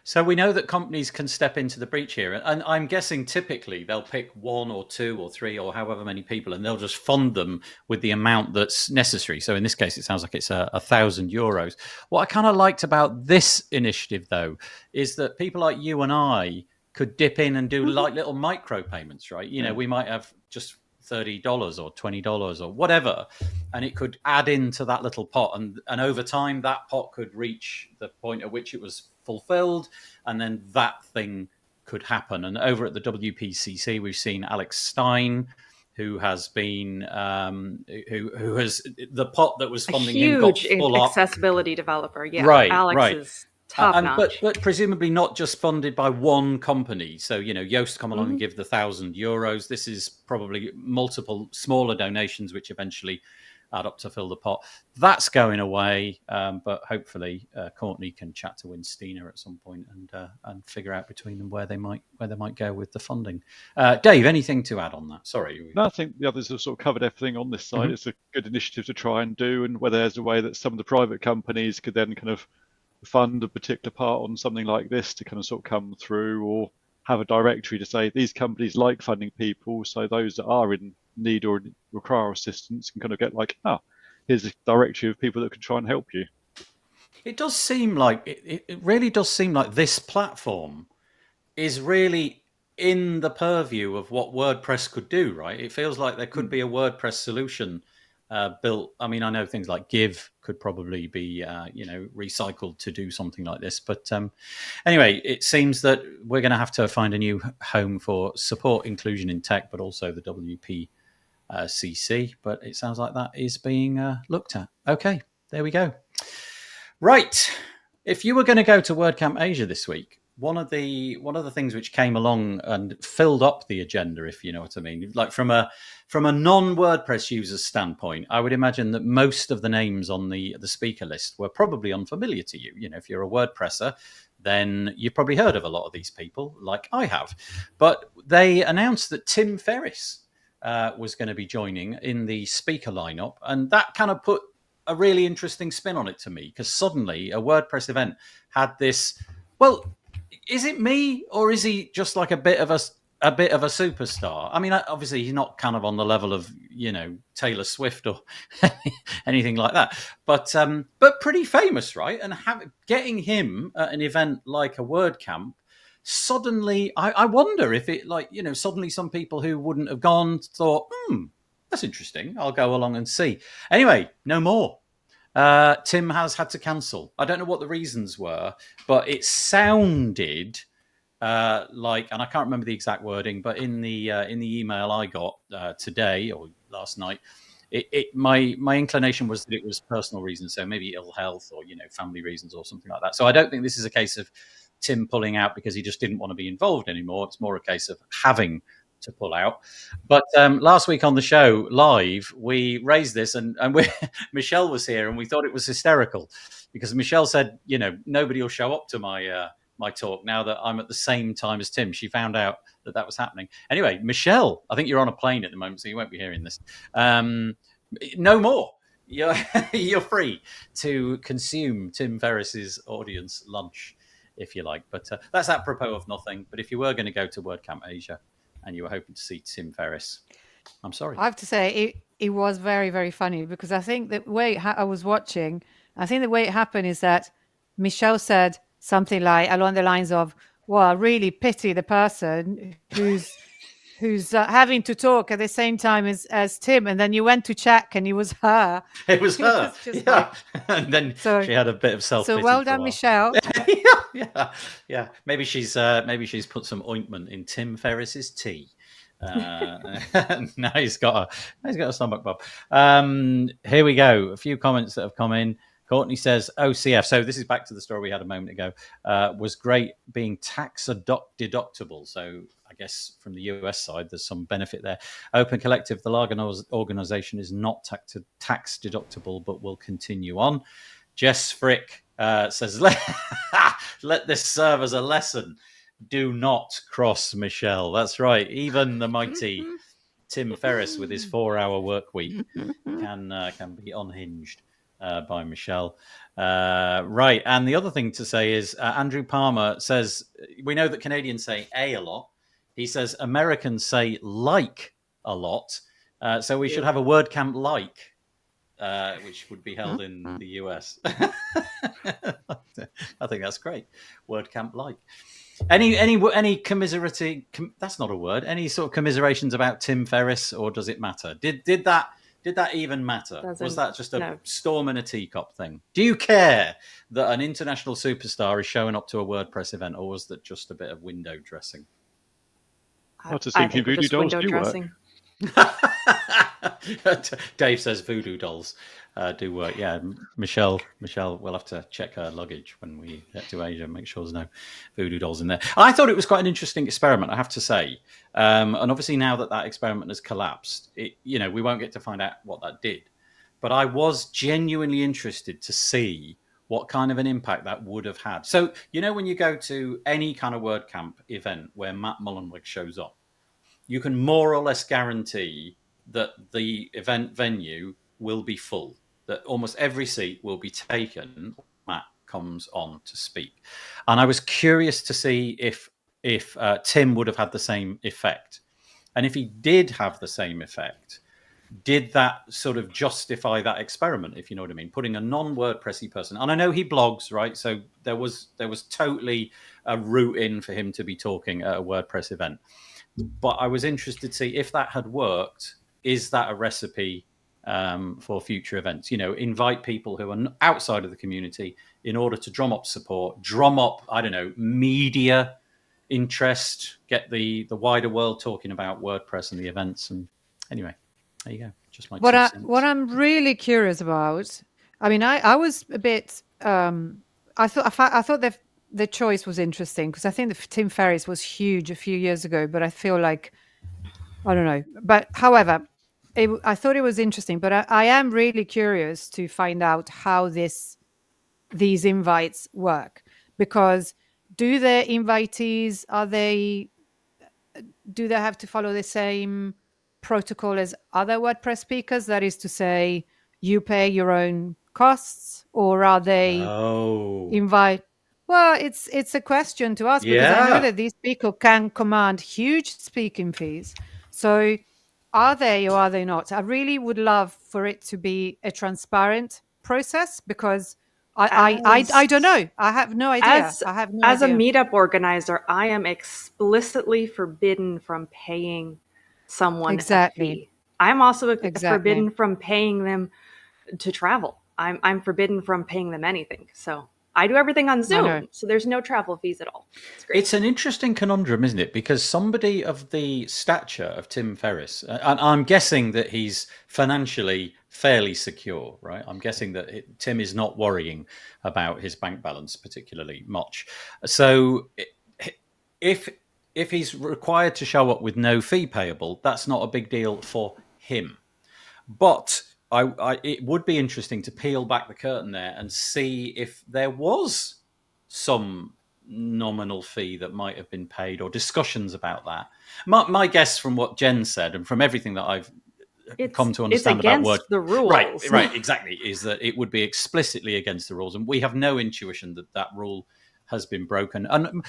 Speaker 1: So we know that companies can step into the breach here, and I'm guessing typically they'll pick 1 or 2 or 3 or however many people, and they'll just fund them with the amount that's necessary. So in this case, it sounds like it's €1,000. What I kind of liked about this initiative, though, is that people like you and I could dip in and do like little micro payments, right? We might have just $30 or $20 or whatever, and it could add into that little pot, and over time that pot could reach the point at which it was fulfilled, and then that thing could happen. And over at the WPCC, we've seen Alex Stein, who has been who has the pot that was funding him got full
Speaker 4: accessibility developer. Yeah,
Speaker 1: right,
Speaker 4: Alex
Speaker 1: right.
Speaker 4: is top notch.
Speaker 1: But presumably not just funded by one company. So Yoast come along and give the €1,000. This is probably multiple smaller donations, which eventually add up to fill the pot. That's going away, but hopefully Courtney can chat to Winstina at some point and figure out between them where they might go with the funding. Dave, anything to add on that? Sorry.
Speaker 3: No, I think the others have sort of covered everything on this side. It's a good initiative to try and do, and whether there's a way that some of the private companies could then kind of fund a particular part on something like this to kind of sort of come through, or have a directory to say these companies like funding people, so those that are in need or require assistance can kind of get like, here's a directory of people that can try and help you.
Speaker 1: It does seem like it really does seem like this platform is really in the purview of what WordPress could do, right? It feels like there could be a WordPress solution built. I mean, I know things like Give could probably be recycled to do something like this, but anyway, it seems that we're going to have to find a new home for support inclusion in tech, but also the WPCC. But it sounds like that is being looked at. Okay, there we go. Right, if you were going to go to WordCamp Asia this week, one of the things which came along and filled up the agenda, if you know what I mean, like from a non-WordPress user's standpoint, I would imagine that most of the names on the speaker list were probably unfamiliar to you. If you're a WordPresser, then you've probably heard of a lot of these people, like I have. But they announced that Tim Ferriss was going to be joining in the speaker lineup, and that kind of put a really interesting spin on it to me, because suddenly a WordPress event had this, well, is it me, or is he just like a bit of a superstar? I mean, obviously he's not kind of on the level of Taylor Swift or anything like that, but pretty famous, right? And getting him at an event like a WordCamp, suddenly I wonder if it suddenly some people who wouldn't have gone thought, that's interesting, I'll go along and see. Anyway, no more. Tim has had to cancel. I don't know what the reasons were, but it sounded like, and I can't remember the exact wording, but in the email I got today or last night, my inclination was that it was personal reasons, so maybe ill health or family reasons or something like that. So I don't think this is a case of Tim pulling out because he just didn't want to be involved anymore. It's more a case of having to pull out. But last week on the show live, we raised this, and Michelle was here, and we thought it was hysterical because Michelle said, nobody will show up to my talk now that I'm at the same time as Tim. She found out that was happening. Anyway, Michelle, I think you're on a plane at the moment, so you won't be hearing this. No more. You're free to consume Tim Ferriss's audience lunch if you like. But that's apropos of nothing. But if you were going to go to WordCamp Asia and you were hoping to see Tim Ferriss, I'm sorry.
Speaker 2: I have to say it was very, very funny because I think the way I was watching, I think the way it happened is that Michelle said something like along the lines of, well, I really pity the person who's having to talk at the same time as Tim. And then you went to check and it was her.
Speaker 1: It was her. Yeah. And then she had a bit of self-pity.
Speaker 2: So well done, Michelle.
Speaker 1: Yeah. Maybe she's put some ointment in Tim Ferriss's tea. Now he's got a stomach bug. Here we go. A few comments that have come in. Courtney says OCF. So this is back to the story we had a moment ago. Was great being tax deductible. So I guess from the US side, there's some benefit there. Open Collective, the Largan organization, is not tax deductible, but will continue on. Jess Frick says, let this serve as a lesson. Do not cross Michelle. That's right. Even the mighty Tim Ferriss with his 4-hour work week can be unhinged by Michelle. Right. And the other thing to say is Andrew Palmer says, we know that Canadians say a lot. He says Americans say like a lot. So we should have a WordCamp like, which would be held in the US. I think that's great. WordCamp like. Any commiserating? That's not a word. Any sort of commiserations about Tim Ferriss, or does it matter? Did that even matter? Was that just a storm in a teacup thing? Do you care that an international superstar is showing up to a WordPress event, or was that just a bit of window dressing?
Speaker 3: I think voodoo dolls do work.
Speaker 1: Dave says voodoo dolls do work. Yeah, Michelle, we'll have to check her luggage when we get to Asia, make sure there's no voodoo dolls in there. I thought it was quite an interesting experiment, I have to say. And obviously now that experiment has collapsed, we won't get to find out what that did. But I was genuinely interested to see what kind of an impact that would have had. So, when you go to any kind of WordCamp event where Matt Mullenweg shows up, you can more or less guarantee that the event venue will be full, that almost every seat will be taken when Matt comes on to speak. And I was curious to see if Tim would have had the same effect. And if he did have the same effect, did that sort of justify that experiment, if you know what I mean? Putting a non-WordPressy person, and I know he blogs, right? So there was totally a route in for him to be talking at a WordPress event. But I was interested to see if that had worked. Is that a recipe for future events? Invite people who are outside of the community in order to drum up support, drum up, media interest, get the wider world talking about WordPress and the events. And anyway, there you go. Just my 2 cents.
Speaker 2: What I'm really curious about, I was a bit, I thought that the choice was interesting because I think the Tim Ferriss was huge a few years ago, but I feel like, I don't know. But however, I thought it was interesting, but I am really curious to find out how these invites work, because do the invitees, do they have to follow the same protocol as other WordPress speakers? That is to say, you pay your own costs, or are they invite? Well, it's a question to ask because I know that these people can command huge speaking fees. So are they or are they not? I really would love for it to be a transparent process because I don't know. I have no idea.
Speaker 4: As a meetup organizer, I am explicitly forbidden from paying someone a fee. I'm also forbidden from paying them to travel. I'm forbidden from paying them anything. So I do everything on
Speaker 2: know.
Speaker 4: Zoom, so there's no travel fees at all. It's great.
Speaker 1: It's an interesting conundrum, isn't it? Because somebody of the stature of Tim Ferriss, and I'm guessing that he's financially fairly secure, right? I'm guessing that Tim is not worrying about his bank balance particularly much. So if he's required to show up with no fee payable, that's not a big deal for him. But it would be interesting to peel back the curtain there and see if there was some nominal fee that might have been paid or discussions about that. My guess from what Jen said and from everything that I've come to understand
Speaker 4: it's
Speaker 1: about
Speaker 4: against the rules.
Speaker 1: Right, exactly, is that it would be explicitly against the rules. And we have no intuition that that rule has been broken. And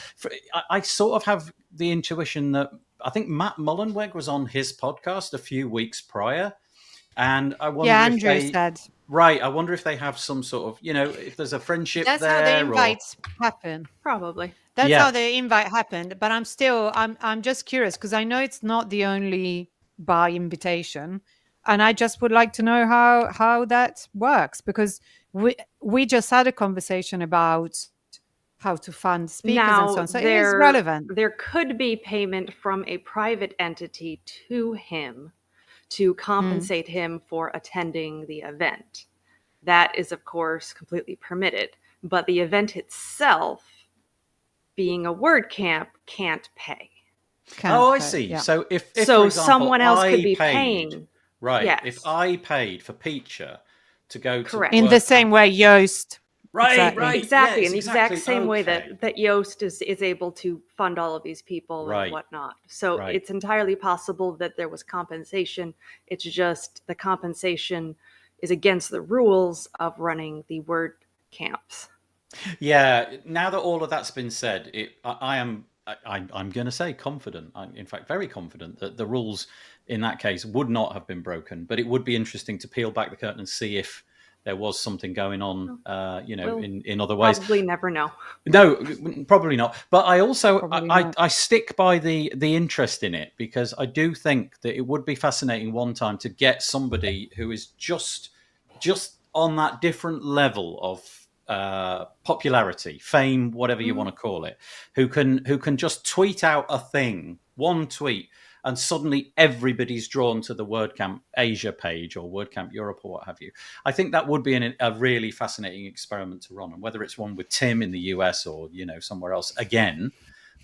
Speaker 1: I sort of have the intuition that I think Matt Mullenweg was on his podcast a few weeks prior. And I wonder
Speaker 2: Andrew said.
Speaker 1: Right, I wonder if they have some sort of, if there's a friendship
Speaker 2: That's
Speaker 1: there.
Speaker 2: That's how the invites happen.
Speaker 4: Probably.
Speaker 2: That's how the invite happened. But I'm just curious because I know it's not the only by invitation. And I just would like to know how that works, because we just had a conversation about how to fund speakers and so on. So it is relevant.
Speaker 4: There could be payment from a private entity to him to compensate him for attending the event. That is, of course, completely permitted. But the event itself, being a WordCamp, can't pay.
Speaker 1: I see. Yeah. So if for example,
Speaker 4: someone else could be paying.
Speaker 1: Right.
Speaker 4: Yes.
Speaker 1: If I paid for Piccia to go to
Speaker 4: Correct.
Speaker 2: In the same way Yoast.
Speaker 1: Right.
Speaker 4: Exactly.
Speaker 1: Yes,
Speaker 4: in the exact same way that Yoast is able to fund all of these people and whatnot. So it's entirely possible that there was compensation. It's just the compensation is against the rules of running the word camps.
Speaker 1: Yeah. Now that all of that's been said, I'm going to say confident. I'm, in fact, very confident that the rules in that case would not have been broken. But it would be interesting to peel back the curtain and see if there was something going on, in other ways.
Speaker 4: Probably never know.
Speaker 1: No, probably not. But I also I stick by the interest in it, because I do think that it would be fascinating one time to get somebody who is just on that different level of popularity, fame, whatever you want to call it, who can just tweet out a thing, one tweet, and suddenly everybody's drawn to the WordCamp Asia page or WordCamp Europe or what have you. I think that would be a really fascinating experiment to run. And whether it's one with Tim in the US or, somewhere else, again,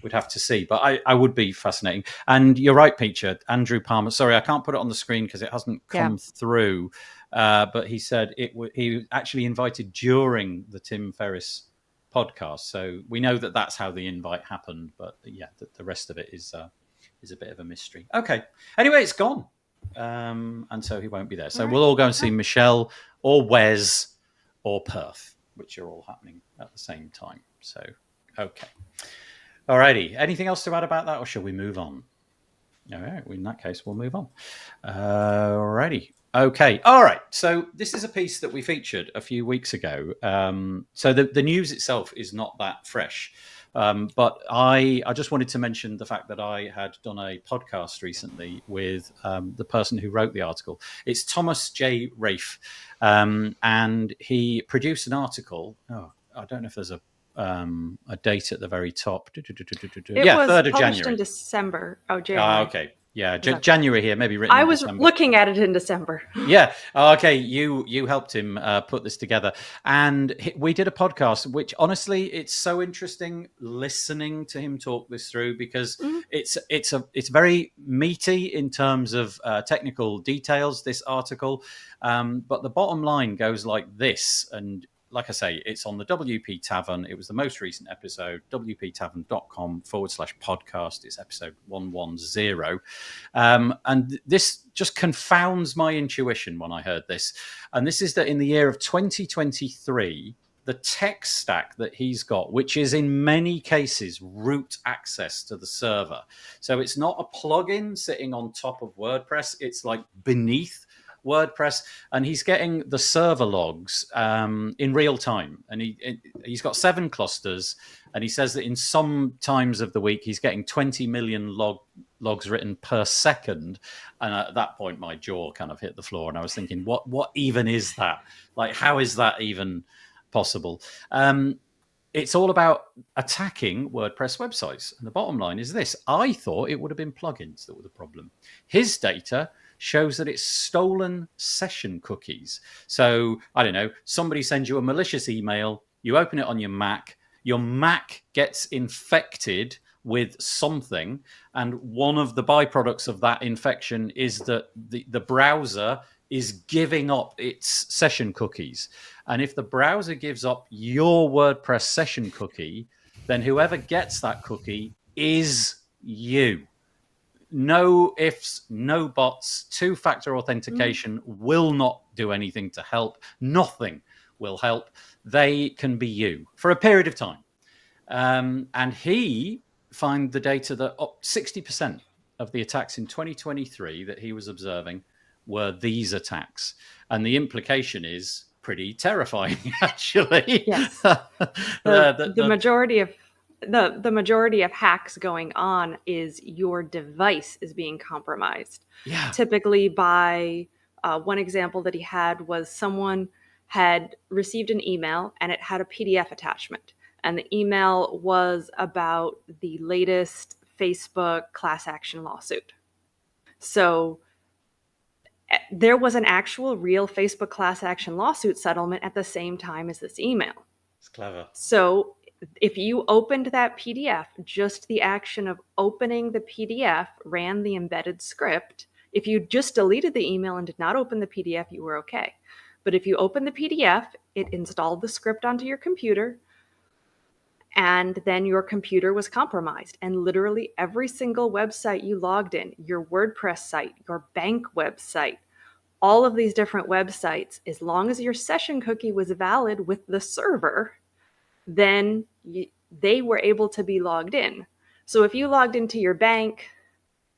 Speaker 1: we'd have to see. But I would be fascinating. And you're right, Piccia. Andrew Palmer. Sorry, I can't put it on the screen because it hasn't come through. But he said he actually invited during the Tim Ferriss podcast. So we know that that's how the invite happened. But the rest of it is a bit of a mystery. Okay. Anyway, it's gone. And so he won't be there. So we'll all go and see Michelle or Wes or Perth, which are all happening at the same time. So, okay. Alrighty. Anything else to add about that, or shall we move on? All right. In that case, we'll move on. Alrighty. Okay. All right. So this is a piece that we featured a few weeks ago. So the news itself is not that fresh. But I just wanted to mention the fact that I had done a podcast recently with the person who wrote the article. It's Thomas J. Rafe, and he produced an article. Oh, I don't know if there's a date at the very top.
Speaker 4: It was
Speaker 1: 3rd of
Speaker 4: published
Speaker 1: January.
Speaker 4: In December. Oh, January.
Speaker 1: Okay. Yeah, January here, maybe written.
Speaker 4: I was
Speaker 1: December.
Speaker 4: looking at it in December.
Speaker 1: Yeah. Okay. You helped him put this together, and we did a podcast. Which honestly, it's so interesting listening to him talk this through, because it's very meaty in terms of technical details. This article, but the bottom line goes like this, and. Like I say, it's on the WP Tavern. It was the most recent episode, wptavern.com/podcast. It's episode 110. And this just confounds my intuition when I heard this. And this is that in the year of 2023, the tech stack that he's got, which is in many cases root access to the server. So it's not a plugin sitting on top of WordPress. It's like beneath WordPress, and he's getting the server logs in real time, and he's got 7 clusters, and he says that in some times of the week he's getting 20 million logs written per second. And at that point my jaw kind of hit the floor, and I was thinking, what even is that? Like, how is that even possible? it's all about attacking WordPress websites. And the bottom line is this. I thought it would have been plugins that were the problem. His data shows that it's stolen session cookies. So, I don't know, somebody sends you a malicious email, you open it on your Mac gets infected with something, and one of the byproducts of that infection is that the browser is giving up its session cookies. And if the browser gives up your WordPress session cookie, then whoever gets that cookie is you. No ifs, no buts. Two-factor authentication will not do anything to help. Nothing will help. They can be you for a period of time. And he found the data that 60% of the attacks in 2023 that he was observing were these attacks. And the implication is pretty terrifying, actually.
Speaker 4: Yes. The majority of hacks going on is your device is being compromised.
Speaker 1: Yeah.
Speaker 4: Typically by one example that he had was someone had received an email and it had a PDF attachment. And the email was about the latest Facebook class action lawsuit. So there was an actual real Facebook class action lawsuit settlement at the same time as this email.
Speaker 1: It's clever.
Speaker 4: So if you opened that PDF, just the action of opening the PDF ran the embedded script. If you just deleted the email and did not open the PDF, you were okay. But if you opened the PDF, it installed the script onto your computer, and then your computer was compromised. And literally every single website you logged in, your WordPress site, your bank website, all of these different websites, as long as your session cookie was valid with the server, then they were able to be logged in. So if you logged into your bank,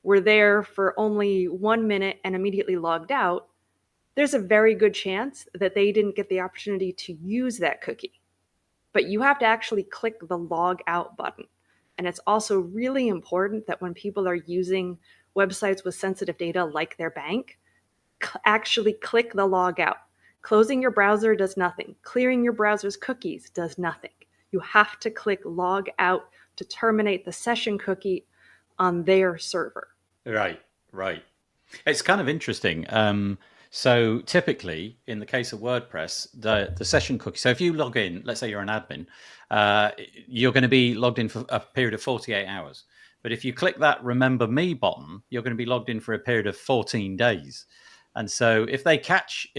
Speaker 4: were there for only 1 minute and immediately logged out, there's a very good chance that they didn't get the opportunity to use that cookie. But you have to actually click the log out button. And it's also really important that when people are using websites with sensitive data like their bank, actually click the log out. Closing your browser does nothing. Clearing your browser's cookies does nothing. You have to click log out to terminate the session cookie on their server.
Speaker 1: Right. It's kind of interesting. So typically, in the case of WordPress, the session cookie. So if you log in, let's say you're an admin, you're going to be logged in for a period of 48 hours. But if you click that Remember Me button, you're going to be logged in for a period of 14 days. And so if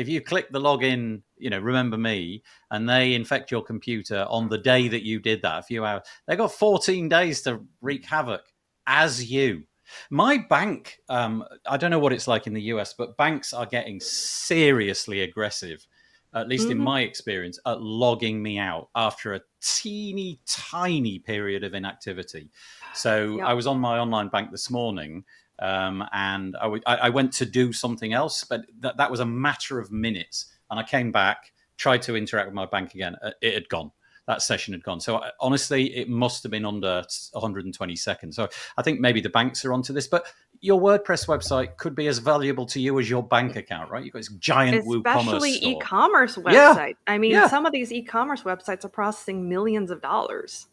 Speaker 1: you click the login, Remember Me, and they infect your computer on the day that you did that, a few hours, they got 14 days to wreak havoc as you. My bank, I don't know what it's like in the US, but banks are getting seriously aggressive, at least in my experience, at logging me out after a teeny tiny period of inactivity. So I was on my online bank this morning, and I went to do something else, but that was a matter of minutes. And I came back, tried to interact with my bank again. It had gone. That session had gone. So honestly, it must have been under 120 seconds. So I think maybe the banks are onto this, but your WordPress website could be as valuable to you as your bank account, right? You've got this giant WooCommerce
Speaker 4: Especially
Speaker 1: store.
Speaker 4: E-commerce websites. Yeah. I mean, some of these e-commerce websites are processing millions of dollars.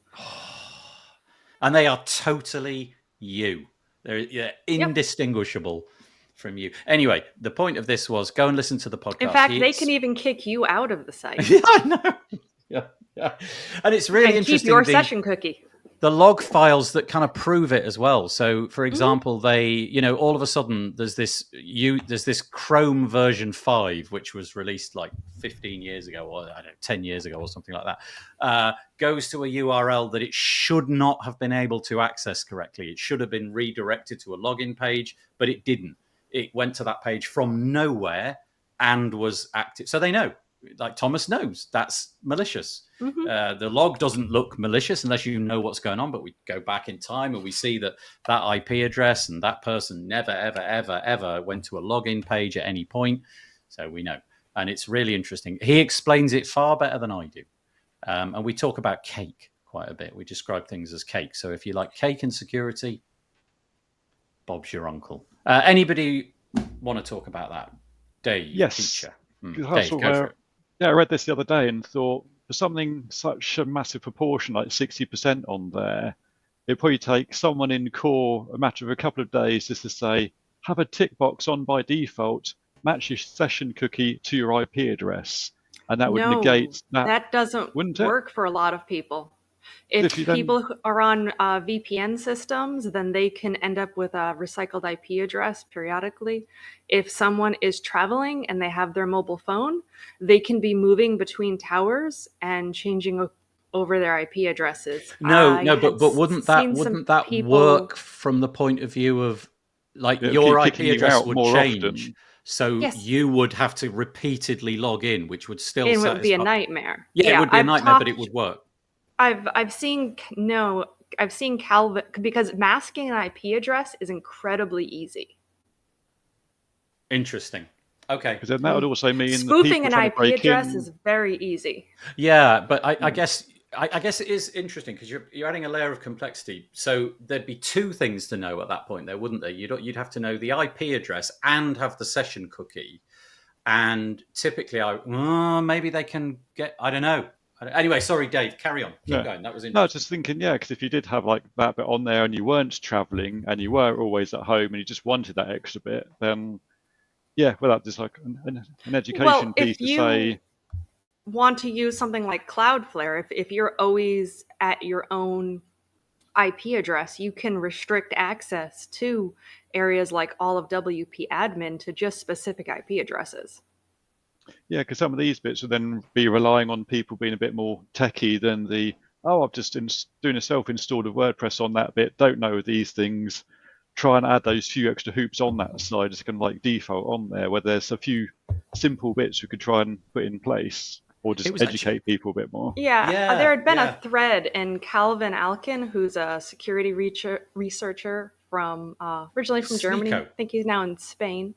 Speaker 1: And they are totally you. They're indistinguishable from you. Anyway, the point of this was go and listen to the podcast.
Speaker 4: In fact, they can even kick you out of the site.
Speaker 1: Yeah, I know. Yeah. And it's really interesting.
Speaker 4: Keep your session cookie.
Speaker 1: The log files that kind of prove it as well. So, for example, they, all of a sudden there's this Chrome version 5, which was released like 15 years ago, or I don't know, 10 years ago, or something like that. Goes to a URL that it should not have been able to access correctly. It should have been redirected to a login page, but it didn't. It went to that page from nowhere and was active. So they know. Like Thomas knows that's malicious. The log doesn't look malicious unless you know what's going on, but we go back in time and we see that IP address and that person never, ever, ever, ever went to a login page at any point. So we know. And it's really interesting. He explains it far better than I do. And we talk about cake quite a bit. We describe things as cake. So if you like cake and security, Bob's your uncle. Anybody want to talk about that? Dave?
Speaker 3: Yes.
Speaker 1: Piccia.
Speaker 3: Dave, go for it. Yeah, I read this the other day and thought for something such a massive proportion, like 60% on there, it probably takes someone in core a matter of a couple of days just to say, have a tick box on by default, match your session cookie to your IP address. And that would negate that.
Speaker 4: That doesn't work for a lot of people. If people are on VPN systems, then they can end up with a recycled IP address periodically. If someone is traveling and they have their mobile phone, they can be moving between towers and changing over their IP addresses.
Speaker 1: But wouldn't that work from the point of view of like your IP address would change? Often. So you would have to repeatedly log in, which would still
Speaker 4: it would be a nightmare.
Speaker 1: Yeah, it would be a nightmare, but it would work.
Speaker 4: I've seen Calvin, because masking an IP address is incredibly easy.
Speaker 1: Interesting. Okay.
Speaker 3: Because then that would also mean
Speaker 4: spoofing an IP address is very easy.
Speaker 1: Yeah, but I guess it is interesting because you're adding a layer of complexity. So there'd be two things to know at that point, there, wouldn't there? You'd have to know the IP address and have the session cookie. And typically, maybe they can get. I don't know. Anyway, sorry, Dave, carry on. Keep going. That was interesting.
Speaker 3: No, I was just thinking, because if you did have like that bit on there and you weren't traveling and you were always at home and you just wanted that extra bit, then without just like an education piece to say.
Speaker 4: Want to use something like Cloudflare, if you're always at your own IP address, you can restrict access to areas like all of WP admin to just specific IP addresses.
Speaker 3: Yeah, because some of these bits would then be relying on people being a bit more techie than I've just doing a self-installed of WordPress on that bit, don't know these things, try and add those few extra hoops on that side, just kind of like default on there, where there's a few simple bits we could try and put in place, or just educate people a bit more.
Speaker 4: There had been a thread, and Calvin Alkin, who's a security researcher from originally from Germany, I think he's now in Spain,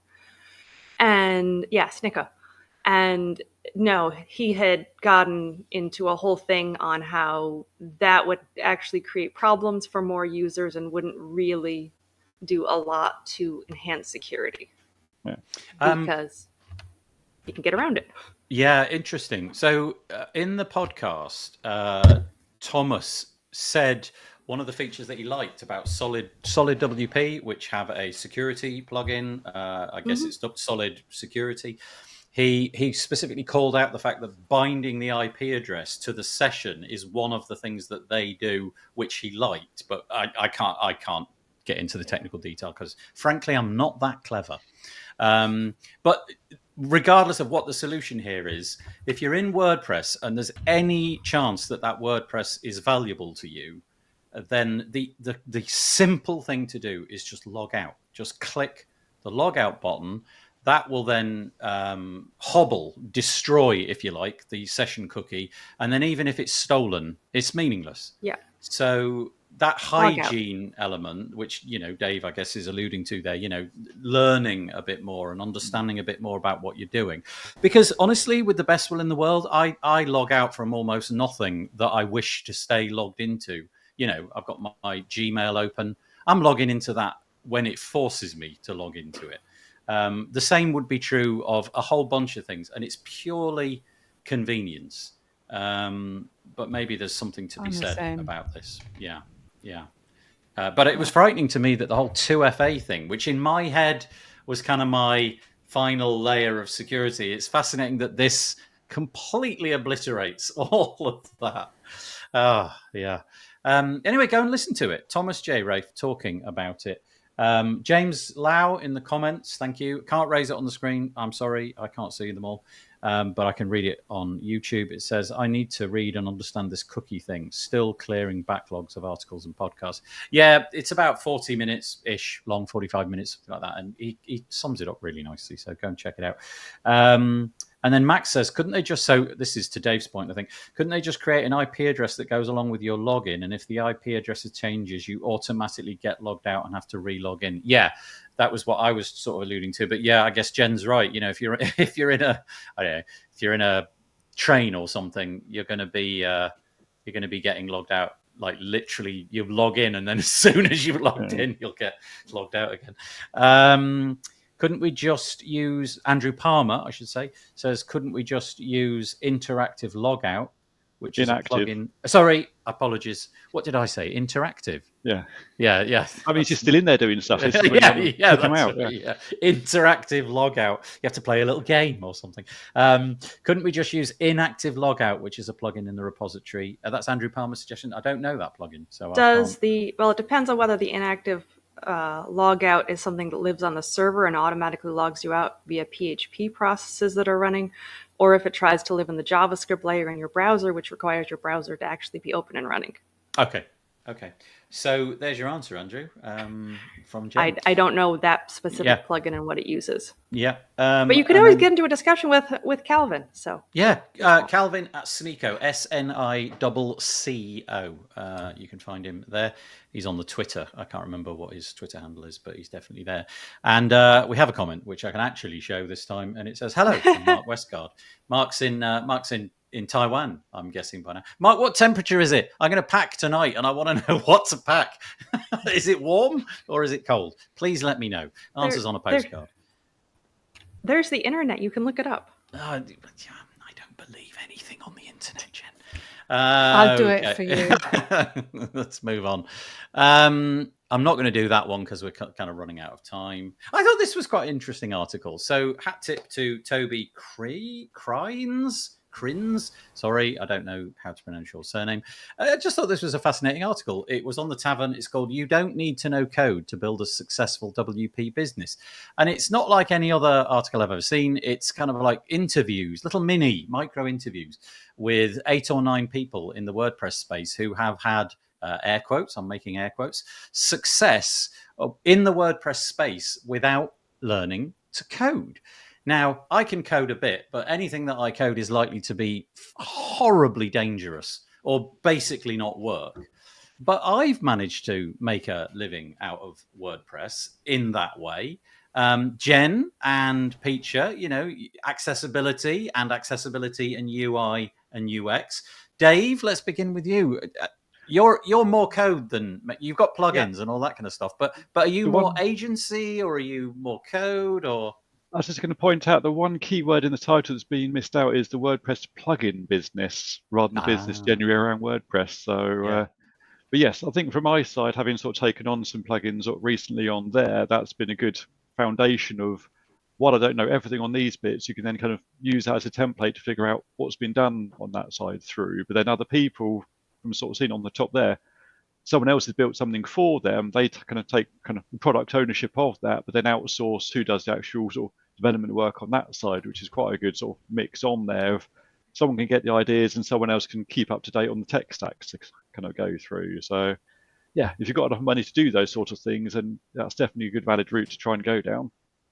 Speaker 4: and Snicko. And no, he had gotten into a whole thing on how that would actually create problems for more users and wouldn't really do a lot to enhance security. Because you can get around it.
Speaker 1: Yeah, interesting. So in the podcast, Thomas said one of the features that he liked about Solid WP, which have a security plugin, I guess it's Solid Security. He specifically called out the fact that binding the IP address to the session is one of the things that they do, which he liked. But I can't get into the technical detail because, frankly, I'm not that clever. But regardless of what the solution here is, if you're in WordPress and there's any chance that WordPress is valuable to you, then the simple thing to do is just log out. Just click the log out button. That will then destroy, if you like, the session cookie. And then even if it's stolen, it's meaningless.
Speaker 4: Yeah.
Speaker 1: So that hygiene element, which, Dave, I guess, is alluding to there, learning a bit more and understanding a bit more about what you're doing. Because honestly, with the best will in the world, I log out from almost nothing that I wish to stay logged into. I've got my Gmail open. I'm logging into that when it forces me to log into it. The same would be true of a whole bunch of things, and it's purely convenience. But maybe there's something to be said about this. Yeah. But it was frightening to me that the whole 2FA thing, which in my head was kind of my final layer of security, it's fascinating that this completely obliterates all of that. Anyway, go and listen to it. Thomas J. Rafe talking about it. James Lau in the comments, thank you. Can't raise it on the screen. I'm sorry, I can't see them all. But I can read it on YouTube. It says, I need to read and understand this cookie thing. Still clearing backlogs of articles and podcasts. Yeah, it's about 40 minutes-ish long, 45 minutes, something like that. And he sums it up really nicely. So go and check it out. And then Max says, couldn't they just, so this is to Dave's point, I think, couldn't they just create an IP address that goes along with your login? And if the IP address changes, you automatically get logged out and have to re-log in. Yeah, that was what I was sort of alluding to. But yeah, I guess Jen's right. If you're in a train or something, you're going to be getting logged out. Like literally, you log in, and then as soon as you've logged in, you'll get logged out again. Couldn't we just use, Andrew Palmer, I should say, says, couldn't we just use interactive logout which is
Speaker 3: Inactive.
Speaker 1: a plugin. Sorry, apologies. What did I say? Interactive.
Speaker 3: Yeah.
Speaker 1: Yeah.
Speaker 3: I mean, she's still in there doing stuff. It's when you
Speaker 1: Yeah,
Speaker 3: kick 'em
Speaker 1: that's
Speaker 3: out.
Speaker 1: right, yeah. Interactive logout. You have to play a little game or something. Couldn't we just use inactive logout, which is a plugin in the repository? That's Andrew Palmer's suggestion. I don't know that plugin, so
Speaker 4: It depends on whether the inactive logout is something that lives on the server and automatically logs you out via PHP processes that are running, or if it tries to live in the JavaScript layer in your browser, which requires your browser to actually be open and running.
Speaker 1: Okay. So there's your answer, Andrew, from Jen.
Speaker 4: I don't know that specific plugin and what it uses.
Speaker 1: Yeah.
Speaker 4: But you could always get into a discussion with Calvin. So
Speaker 1: yeah, Calvin at Sneeko, SNICCO. You can find him there. He's on the Twitter. I can't remember what his Twitter handle is, but he's definitely there. And we have a comment which I can actually show this time, and it says hello from Mark Westgard. Mark's in Taiwan, I'm guessing by now. Mark, what temperature is it? I'm going to pack tonight, and I want to know what to pack. Is it warm or is it cold? Please let me know. Answers on a postcard.
Speaker 4: There's the internet. You can look it up.
Speaker 1: I don't believe anything on the internet, Jen.
Speaker 2: I'll do it for you.
Speaker 1: Let's move on. I'm not going to do that one because we're kind of running out of time. I thought this was quite an interesting article. So hat tip to Toby Crins. Sorry, I don't know how to pronounce your surname. I just thought this was a fascinating article. It was on the Tavern. It's called "You Don't Need to Know Code to Build a Successful WP Business." And it's not like any other article I've ever seen. It's kind of like interviews, little micro interviews with 8 or 9 people in the WordPress space who have had, air quotes, I'm making air quotes, success in the WordPress space without learning to code. Now, I can code a bit, but anything that I code is likely to be horribly dangerous or basically not work. But I've managed to make a living out of WordPress in that way. Jen and Piccia, accessibility and UI and UX. Dave, let's begin with you. You're more code than you've got plugins and all that kind of stuff. But are you more agency or are you more code or?
Speaker 3: I was just going to point out the one keyword in the title that's been missed out is the WordPress plugin business rather than business generally around WordPress. So, but yes, I think from my side, having sort of taken on some plugins recently on there, that's been a good foundation of what I don't know everything on these bits. You can then kind of use that as a template to figure out what's been done on that side through. But then other people from sort of seeing on the top there, someone else has built something for them. They kind of take kind of product ownership of that, but then outsource who does the actual sort of development work on that side, which is quite a good sort of mix on there of someone can get the ideas and someone else can keep up to date on the tech stacks to kind of go through. So yeah, if you've got enough money to do those sorts of things, then that's definitely a good valid route to try and go down.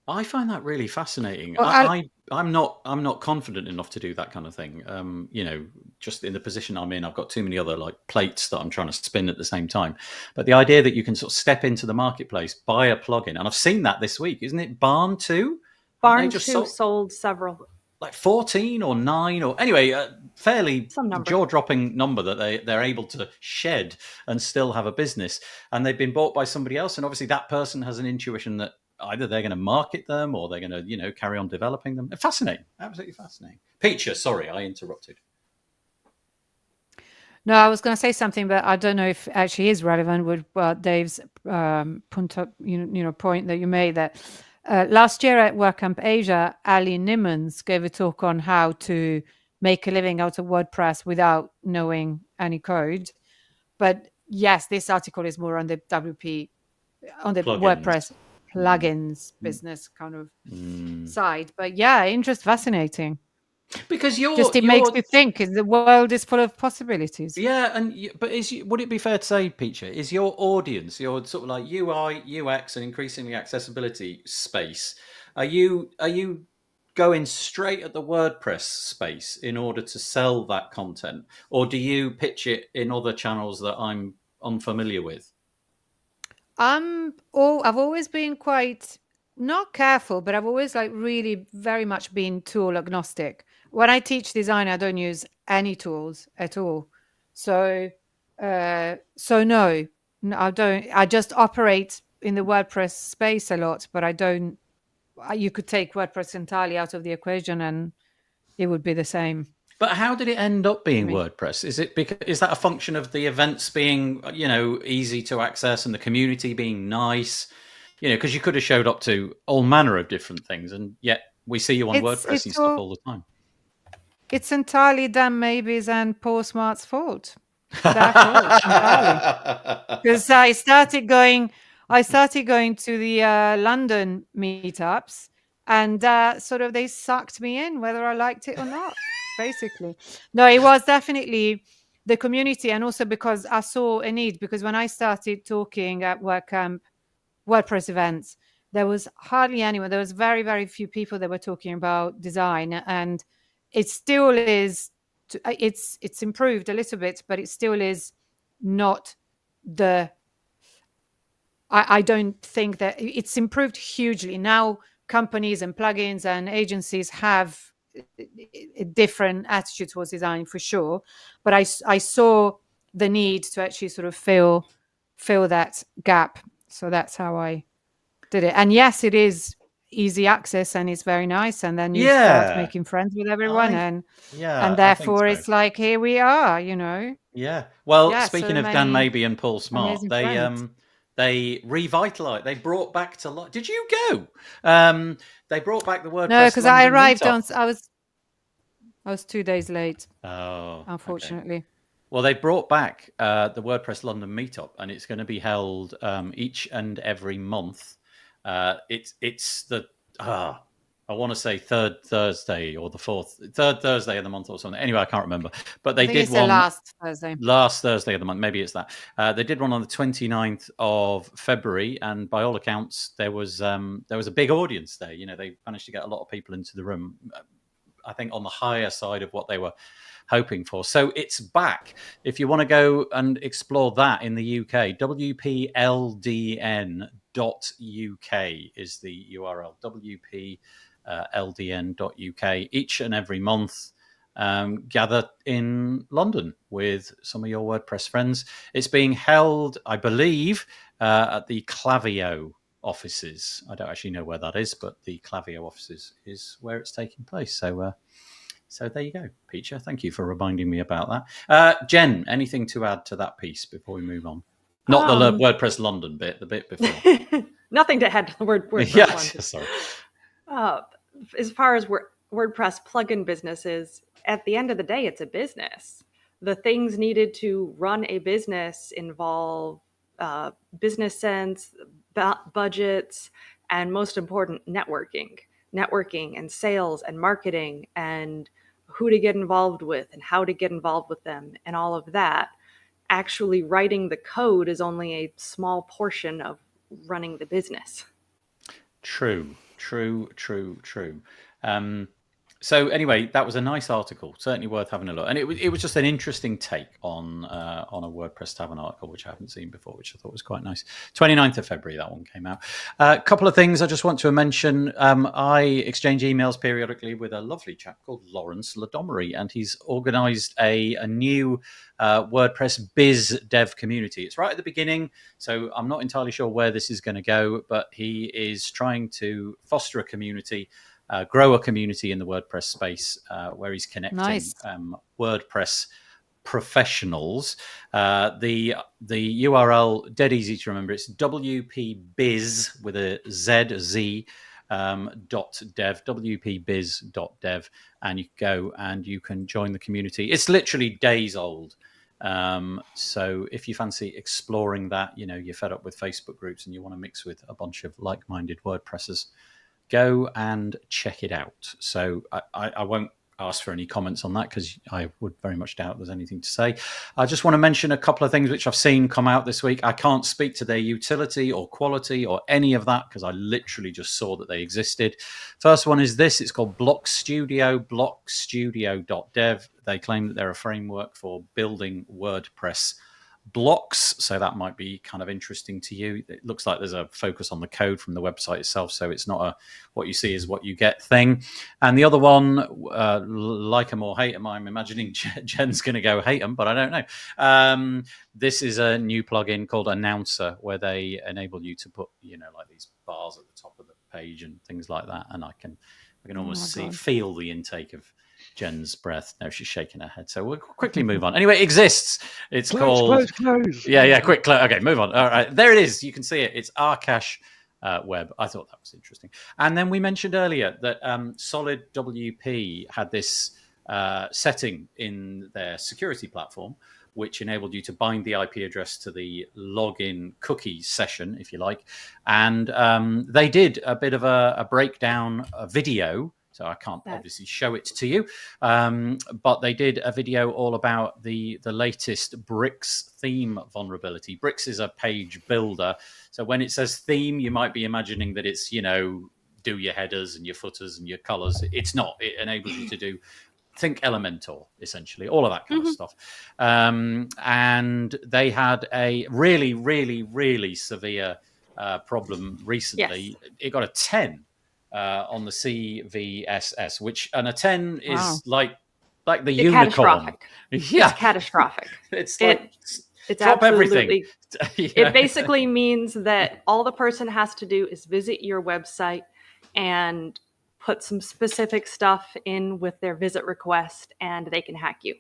Speaker 1: I find that really fascinating.
Speaker 2: Well,
Speaker 1: I'm not confident enough to do that kind of thing. Just in the position I'm in, I've got too many other like plates that I'm trying to spin at the same time. But the idea that you can sort of step into the marketplace, buy a plugin, and I've seen that this week, isn't it? Barn 2?
Speaker 4: Barn 2 sold several.
Speaker 1: Like 14 or 9 or anyway, fairly
Speaker 4: Some
Speaker 1: jaw-dropping number that they're able to shed and still have a business. And they've been bought by somebody else. And obviously that person has an intuition that either they're going to market them or they're going to, carry on developing them. Fascinating. Absolutely fascinating. Piccia, sorry, I interrupted.
Speaker 2: No, I was going to say something, but I don't know if it actually is relevant with Dave's point that you made that last year at WordCamp Asia, Ali Nimmons gave a talk on how to make a living out of WordPress without knowing any code. But yes, this article is more on the WP, on the WordPress plugins business kind of side. But yeah, fascinating.
Speaker 1: Because
Speaker 2: it makes me think the world is full of possibilities.
Speaker 1: Yeah, but would it be fair to say, Piccia, is your audience, your sort of like UI, UX, and increasingly accessibility space, are you going straight at the WordPress space in order to sell that content, or do you pitch it in other channels that I'm unfamiliar with?
Speaker 2: I've always been quite not careful, but I've always really very much been tool agnostic. When I teach design, I don't use any tools at all. So no, I don't. I just operate in the WordPress space a lot, but I don't. You could take WordPress entirely out of the equation, and it would be the same.
Speaker 1: But how did it end up being
Speaker 2: I mean,
Speaker 1: WordPress? Is that a function of the events being, easy to access and the community being nice? Because you could have showed up to all manner of different things, and yet we see you on WordPress and stuff all the time.
Speaker 2: It's entirely Dan Maybe's and Paul Smart's fault. Their fault entirely. Because I started going to the London meetups, and sort of they sucked me in, whether I liked it or not. Basically, no, it was definitely the community, and also because I saw a need. Because when I started talking at WordPress events, there was hardly anyone. There was very, very few people that were talking about design, and it still is. It's improved a little bit, but it still is not the. I don't think that it's improved hugely. Now companies and plugins and agencies have a different attitude towards design for sure. But I saw the need to actually sort of fill that gap. So that's how I did it. And yes, it is easy access and it's very nice. And then you start making friends with everyone. And therefore it's like, here we are,
Speaker 1: Yeah. Well,
Speaker 2: Yeah,
Speaker 1: speaking
Speaker 2: so
Speaker 1: of Dan
Speaker 2: many
Speaker 1: Maybe and Paul Smart,
Speaker 2: amazing friends.
Speaker 1: they revitalized, they brought back to life. Did you go? They brought back the WordPress
Speaker 2: No, because I
Speaker 1: London
Speaker 2: arrived
Speaker 1: meetup.
Speaker 2: I was 2 days late,
Speaker 1: Oh,
Speaker 2: unfortunately.
Speaker 1: Okay. Well, they brought back the WordPress London meetup, and it's going to be held each and every month. It's the I want to say third Thursday or the third Thursday of the month or something. Anyway, I can't remember. But they
Speaker 2: I think
Speaker 1: did
Speaker 2: it's
Speaker 1: one
Speaker 2: the last Thursday.
Speaker 1: last Thursday of the month. Maybe it's that. They did one on the 29th of February, and by all accounts, there was a big audience there. They managed to get a lot of people into the room. I think on the higher side of what they were hoping for. So it's back. If you want to go and explore that in the UK, wpldn.uk is the URL. wpldn.uk. Each and every month, gather in London with some of your WordPress friends. It's being held, I believe, at the Clavio offices. I don't actually know where that is, but the Clavio offices is where it's taking place. So there you go, Piccia. Thank you for reminding me about that. Jen, anything to add to that piece before we move on? Not the WordPress London bit, the bit before.
Speaker 4: Nothing to add to the WordPress
Speaker 1: Yeah,
Speaker 4: London.
Speaker 1: sorry.
Speaker 4: As far as WordPress plugin businesses, at the end of the day, it's a business. The things needed to run a business involve business sense, budgets, and most important, networking and sales and marketing and who to get involved with and how to get involved with them and all of that. Actually writing the code is only a small portion of running the business.
Speaker 1: True. So anyway, that was a nice article, certainly worth having a look. And it was just an interesting take on a WordPress Tavern article, which I haven't seen before, which I thought was quite nice. 29th of February, that one came out. A couple of things I just want to mention. I exchange emails periodically with a lovely chap called Lawrence Ladomery, and he's organised a new WordPress biz dev community. It's right at the beginning, so I'm not entirely sure where this is going to go, but he is trying to foster a community, grow a community in the WordPress space where he's connecting WordPress professionals. The URL, dead easy to remember, it's wpbiz with a Z .dev, wpbiz.dev, and you go and you can join the community. It's literally days old. So if you fancy exploring that, you're fed up with Facebook groups and you want to mix with a bunch of like-minded WordPressers, go and check it out. So I won't ask for any comments on that because I would very much doubt there's anything to say. I just want to mention a couple of things which I've seen come out this week. I can't speak to their utility or quality or any of that because I literally just saw that they existed. First one is this. It's called Block Studio, blockstudio.dev. They claim that they're a framework for building WordPress blocks, so that might be kind of interesting to you. It looks like there's a focus on the code from the website itself, so it's not a what you see is what you get thing. And the other one, like them or hate them, I'm imagining Jen's going to go hate them, but I don't know. This is a new plugin called Announcer where they enable you to put like these bars at the top of the page and things like that, and I can almost feel the intake of Jen's breath. No, she's shaking her head. So we'll quickly move on. Anyway, it exists. It's
Speaker 3: Close.
Speaker 1: Yeah. Quick. Okay, move on. All right, there it is. You can see it. It's Arcash web. I thought that was interesting. And then we mentioned earlier that Solid WP had this setting in their security platform, which enabled you to bind the IP address to the login cookie session, if you like. And they did a bit of a breakdown, a video. So I can't obviously show it to you, but they did a video all about the latest Bricks theme vulnerability. Bricks is a page builder. So when it says theme, you might be imagining that it's, do your headers and your footers and your colors. It's not. It enables you to do, think Elementor, essentially, all of that kind of stuff. And they had a really, really, really severe problem recently.
Speaker 4: Yes.
Speaker 1: It got a 10. On the CVSS, which a 10 is like the unicorn.
Speaker 4: Catastrophic.
Speaker 1: Yeah,
Speaker 4: it's catastrophic.
Speaker 1: It's like
Speaker 4: it's
Speaker 1: drop everything.
Speaker 4: It basically means that all the person has to do is visit your website and put some specific stuff in with their visit request, and they can hack you.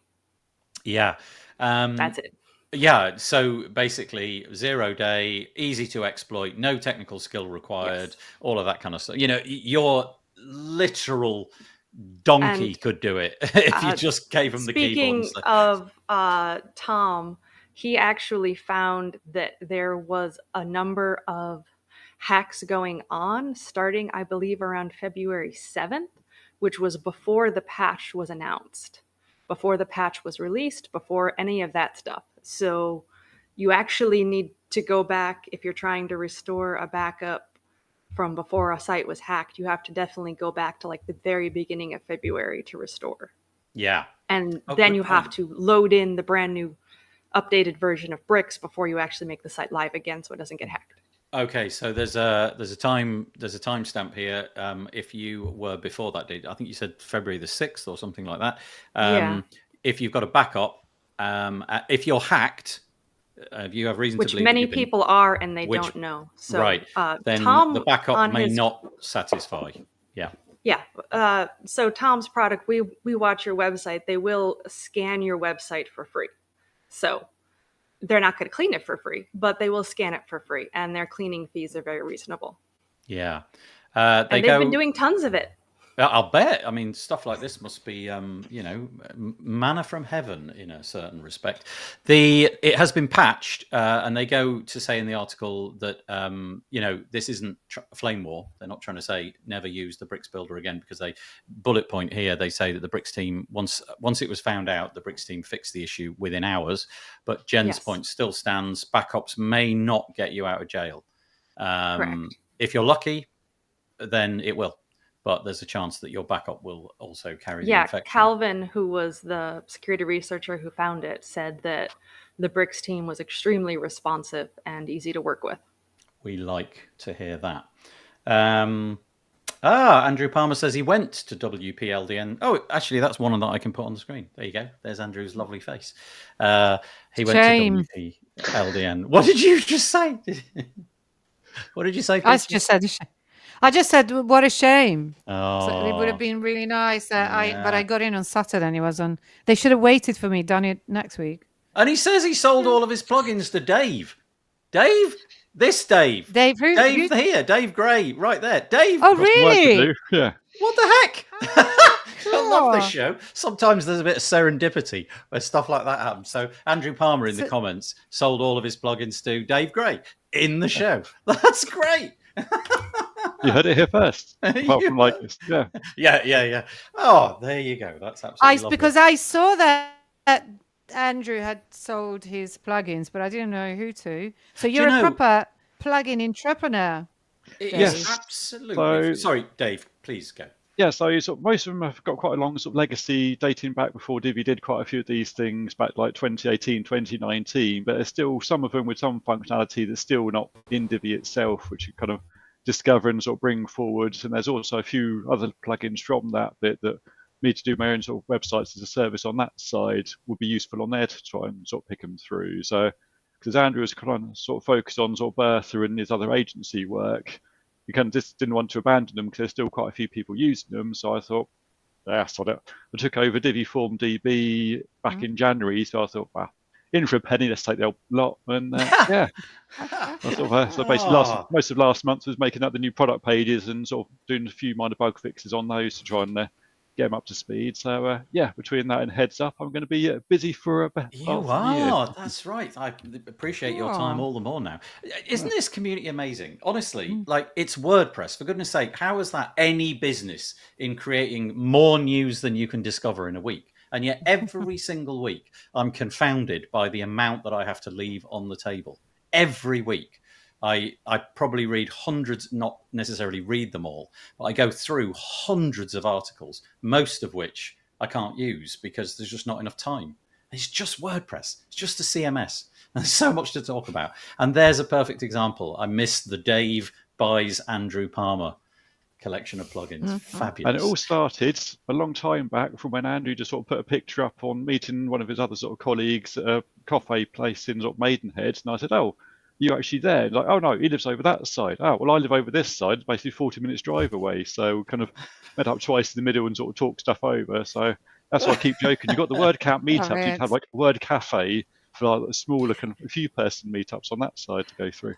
Speaker 1: Yeah,
Speaker 4: that's it.
Speaker 1: Yeah, so basically 0 day, easy to exploit, no technical skill required, all of that kind of stuff. Your literal donkey could do it if you just gave him the keyboard.
Speaker 4: Speaking of Tom, he actually found that there was a number of hacks going on starting, I believe, around February 7th, which was before the patch was announced, before the patch was released, before any of that stuff. So you actually need to go back if you're trying to restore a backup from before a site was hacked. You have to definitely go back to like the very beginning of February to restore.
Speaker 1: Yeah.
Speaker 4: And then you have to load in the brand new updated version of Bricks before you actually make the site live again so it doesn't get hacked.
Speaker 1: Okay, so there's a timestamp here. If you were before that date, I think you said February the 6th or something like that. If you've got a backup, if you're hacked, if you have reason to believe,
Speaker 4: which many people are, and they don't know. So,
Speaker 1: right, then
Speaker 4: Tom,
Speaker 1: the backup may not satisfy. Yeah.
Speaker 4: Yeah. So Tom's product, we watch your website. They will scan your website for free. So they're not going to clean it for free, but they will scan it for free, and their cleaning fees are very reasonable.
Speaker 1: Yeah.
Speaker 4: And they've been doing tons of it.
Speaker 1: I'll bet. I mean, stuff like this must be, manna from heaven in a certain respect. It has been patched, and they go to say in the article that, this isn't flame war. They're not trying to say never use the Bricks builder again, because they bullet point here. They say that the Bricks team, once it was found out, the Bricks team fixed the issue within hours. But Jen's point still stands. Backups may not get you out of jail.
Speaker 4: Correct.
Speaker 1: If you're lucky, then it will. But there's a chance that your backup will also carry the infection.
Speaker 4: Yeah, Calvin, who was the security researcher who found it, said that the Bricks team was extremely responsive and easy to work with.
Speaker 1: We like to hear that. Andrew Palmer says he went to WPLDN. Oh, actually, that's one that I can put on the screen. There you go. There's Andrew's lovely face. He went to WPLDN. What did you just say? What did you say?
Speaker 2: I just said, what a shame.
Speaker 1: Oh.
Speaker 2: So it would have been really nice. But I got in on Saturday and he was on. They should have waited for me, done it next week.
Speaker 1: And he says he sold all of his plugins to Dave. Dave? This Dave.
Speaker 2: Dave who?
Speaker 1: Dave here. Dave Gray, right there. Dave.
Speaker 2: Oh, really?
Speaker 3: Yeah.
Speaker 1: What the heck? I love this show. Sometimes there's a bit of serendipity where stuff like that happens. So Andrew Palmer in the comments sold all of his plugins to Dave Gray in the show. That's great.
Speaker 3: You heard it here first. Apart from
Speaker 1: Yeah. Oh, there you go. That's absolutely lovely.
Speaker 2: Because I saw that Andrew had sold his plugins, but I didn't know who to. So you're a proper plugin entrepreneur.
Speaker 1: Yes, absolutely. Sorry, Dave, please go.
Speaker 3: Yeah, so most of them have got quite a long legacy dating back before Divi did quite a few of these things back like 2018, 2019, but there's still some of them with some functionality that's still not in Divi itself, which you kind of discover and bring forward. And there's also a few other plugins from that bit that me to do my own websites as a service on that side would be useful on there to try and pick them through. So because Andrew was kind of focused on Bertha and his other agency work, you kind of just didn't want to abandon them because there's still quite a few people using them. So I thought, So I took over Diviform DB back in January, so I thought, wow, in for a penny, let's take the old lot. And yeah, so basically most of last month was making up the new product pages and sort of doing a few minor bug fixes on those to try and get them up to speed. So yeah, between that and Heads Up, I'm going to be busy for a part
Speaker 1: You
Speaker 3: of the year.
Speaker 1: are. That's right. I appreciate your time all the more now. Isn't this community amazing? Honestly, like it's WordPress. For goodness sake, how is that any business in creating more news than you can discover in a week? And yet every single week, I'm confounded by the amount that I have to leave on the table. Every week. I probably read hundreds, not necessarily read them all, but I go through hundreds of articles, most of which I can't use because there's just not enough time. It's just WordPress. It's just a CMS. And there's so much to talk about. And there's a perfect example. I missed the Dave buys Andrew Palmer collection of plugins. Fabulous.
Speaker 3: And it all started a long time back from when Andrew just sort of put a picture up on meeting one of his other sort of colleagues at a coffee place in sort of Maidenhead. And I said, oh, you actually there? And like, oh no, he lives over that side. Oh, well, I live over this side, basically 40 minutes drive away. So kind of met up twice in the middle and sort of talked stuff over. So that's why I keep joking. You've got the WordCamp meetups. You'd have like a Word Cafe for like smaller kind of a few person meetups on that side to go through.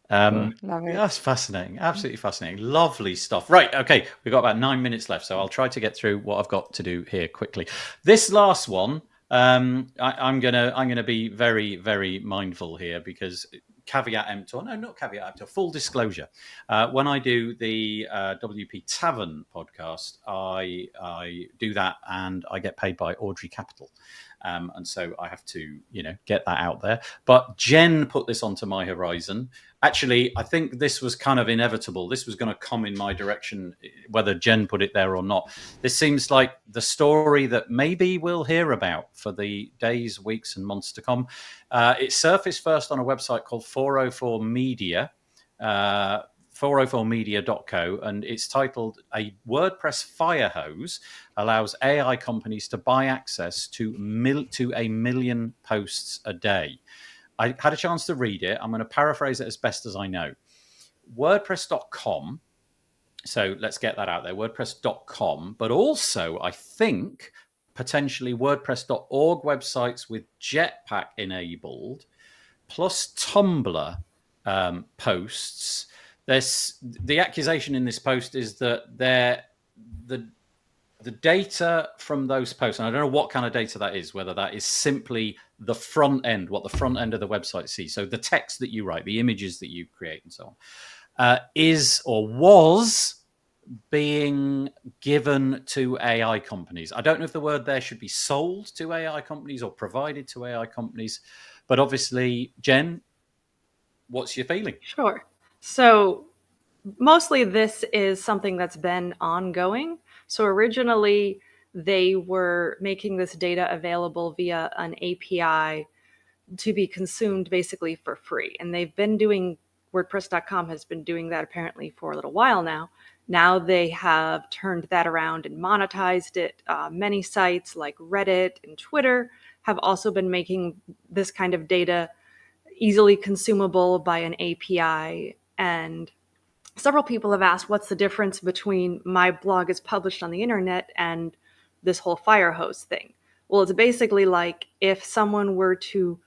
Speaker 2: Love it.
Speaker 1: That's fascinating. Absolutely fascinating. Lovely stuff. Right. Okay. We've got about 9 minutes left, so I'll try to get through what I've got to do here quickly. This last one, I'm gonna be very, very mindful here because caveat emptor. No, not caveat emptor. Full disclosure. When I do the WP Tavern podcast, I do that and I get paid by Audrey Capital. And so I have to, get that out there. But Jen put this onto my horizon. Actually, I think this was kind of inevitable. This was going to come in my direction, whether Jen put it there or not. This seems like the story that maybe we'll hear about for the days, weeks, and months to come. It surfaced first on a website called 404 Media. 404media.co, and it's titled "A WordPress Fire Hose Allows AI Companies to Buy Access to a million posts a day." I had a chance to read it. I'm going to paraphrase it as best as I know. WordPress.com, so let's get that out there, WordPress.com, but also I think potentially WordPress.org websites with Jetpack enabled, plus Tumblr posts. The accusation in this post is that the data from those posts, and I don't know what kind of data that is, whether that is simply the front end, what the front end of the website sees, so the text that you write, the images that you create and so on, is or was being given to AI companies. I don't know if the word there should be sold to AI companies or provided to AI companies, but obviously, Jen, what's your feeling?
Speaker 4: Sure. So mostly this is something that's been ongoing. So originally they were making this data available via an API to be consumed basically for free. And they've been doing, WordPress.com has been doing that apparently for a little while now. Now they have turned that around and monetized it. Many sites like Reddit and Twitter have also been making this kind of data easily consumable by an API. And several people have asked, what's the difference between my blog is published on the internet and this whole fire hose thing? Well, it's basically like if someone were to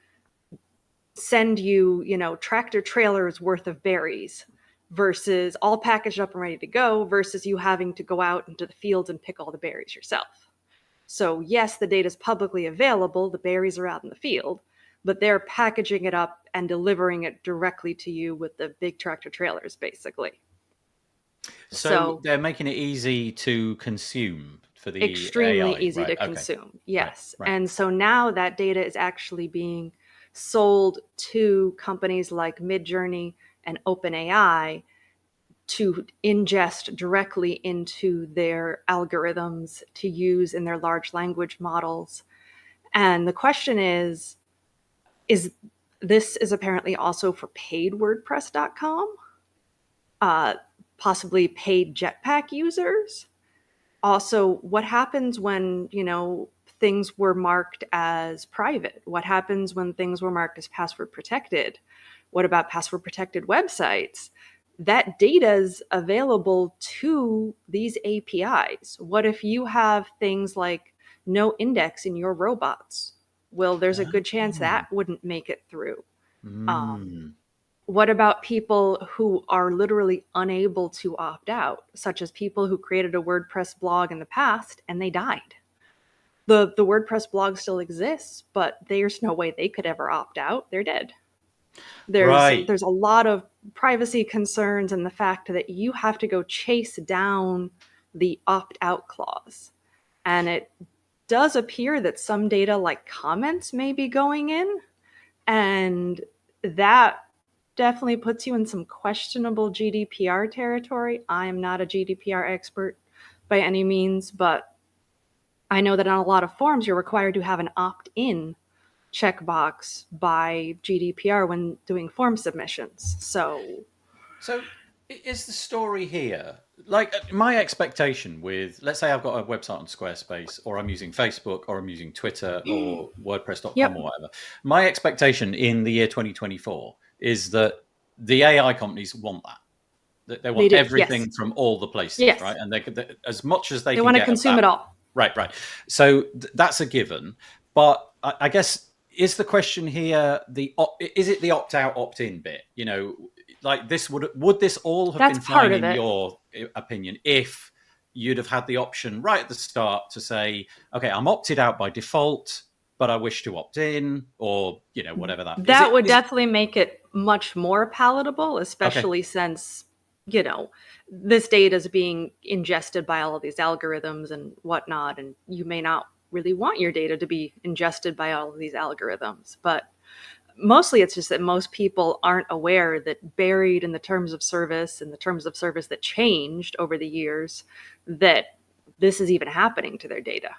Speaker 4: send you, tractor trailers worth of berries versus all packaged up and ready to go versus you having to go out into the fields and pick all the berries yourself. So yes, the data is publicly available. The berries are out in the field, but they're packaging it up and delivering it directly to you with the big tractor trailers, basically.
Speaker 1: So they're making it easy to consume for the
Speaker 4: extremely
Speaker 1: AI.
Speaker 4: Easy
Speaker 1: right.
Speaker 4: to consume. Yes.
Speaker 1: Right.
Speaker 4: And so now that data is actually being sold to companies like Midjourney and OpenAI to ingest directly into their algorithms to use in their large language models. And the question is this is apparently also for paid WordPress.com, possibly paid Jetpack users. Also, what happens when, things were marked as private? What happens when things were marked as password protected? What about password protected websites? that data is available to these APIs. What if you have things like no index in your robots? Well, there's a good chance that wouldn't make it through. What about people who are literally unable to opt out, such as people who created a WordPress blog in the past and they died? The WordPress blog still exists, but there's no way they could ever opt out. They're dead. There's a lot of privacy concerns and the fact that you have to go chase down the opt-out clause. And it does appear that some data like comments may be going in, and that definitely puts you in some questionable GDPR territory. I am not a GDPR expert by any means, but I know that on a lot of forums, you're required to have an opt-in checkbox by GDPR when doing form submissions. So
Speaker 1: is the story here, like my expectation with, let's say I've got a website on Squarespace, or I'm using Facebook, or I'm using Twitter, or WordPress.com, or whatever. My expectation in the year 2024 is that the AI companies want that. They want everything from all the places, right? And they as much as they can
Speaker 4: want to
Speaker 1: get
Speaker 4: consume it all.
Speaker 1: Right. So that's a given. But I guess, is the question here, is it the opt-out, opt-in bit? You know, like this, would this all have been fine in your opinion if you'd have had the option right at the start to say, okay, I'm opted out by default, but I wish to opt in, or, you know, whatever that.
Speaker 4: That would definitely make it much more palatable, especially since, you know, this data is being ingested by all of these algorithms and whatnot, and you may not really want your data to be ingested by all of these algorithms. But mostly it's just that most people aren't aware that buried in the terms of service and the terms of service that changed over the years, that this is even happening to their data.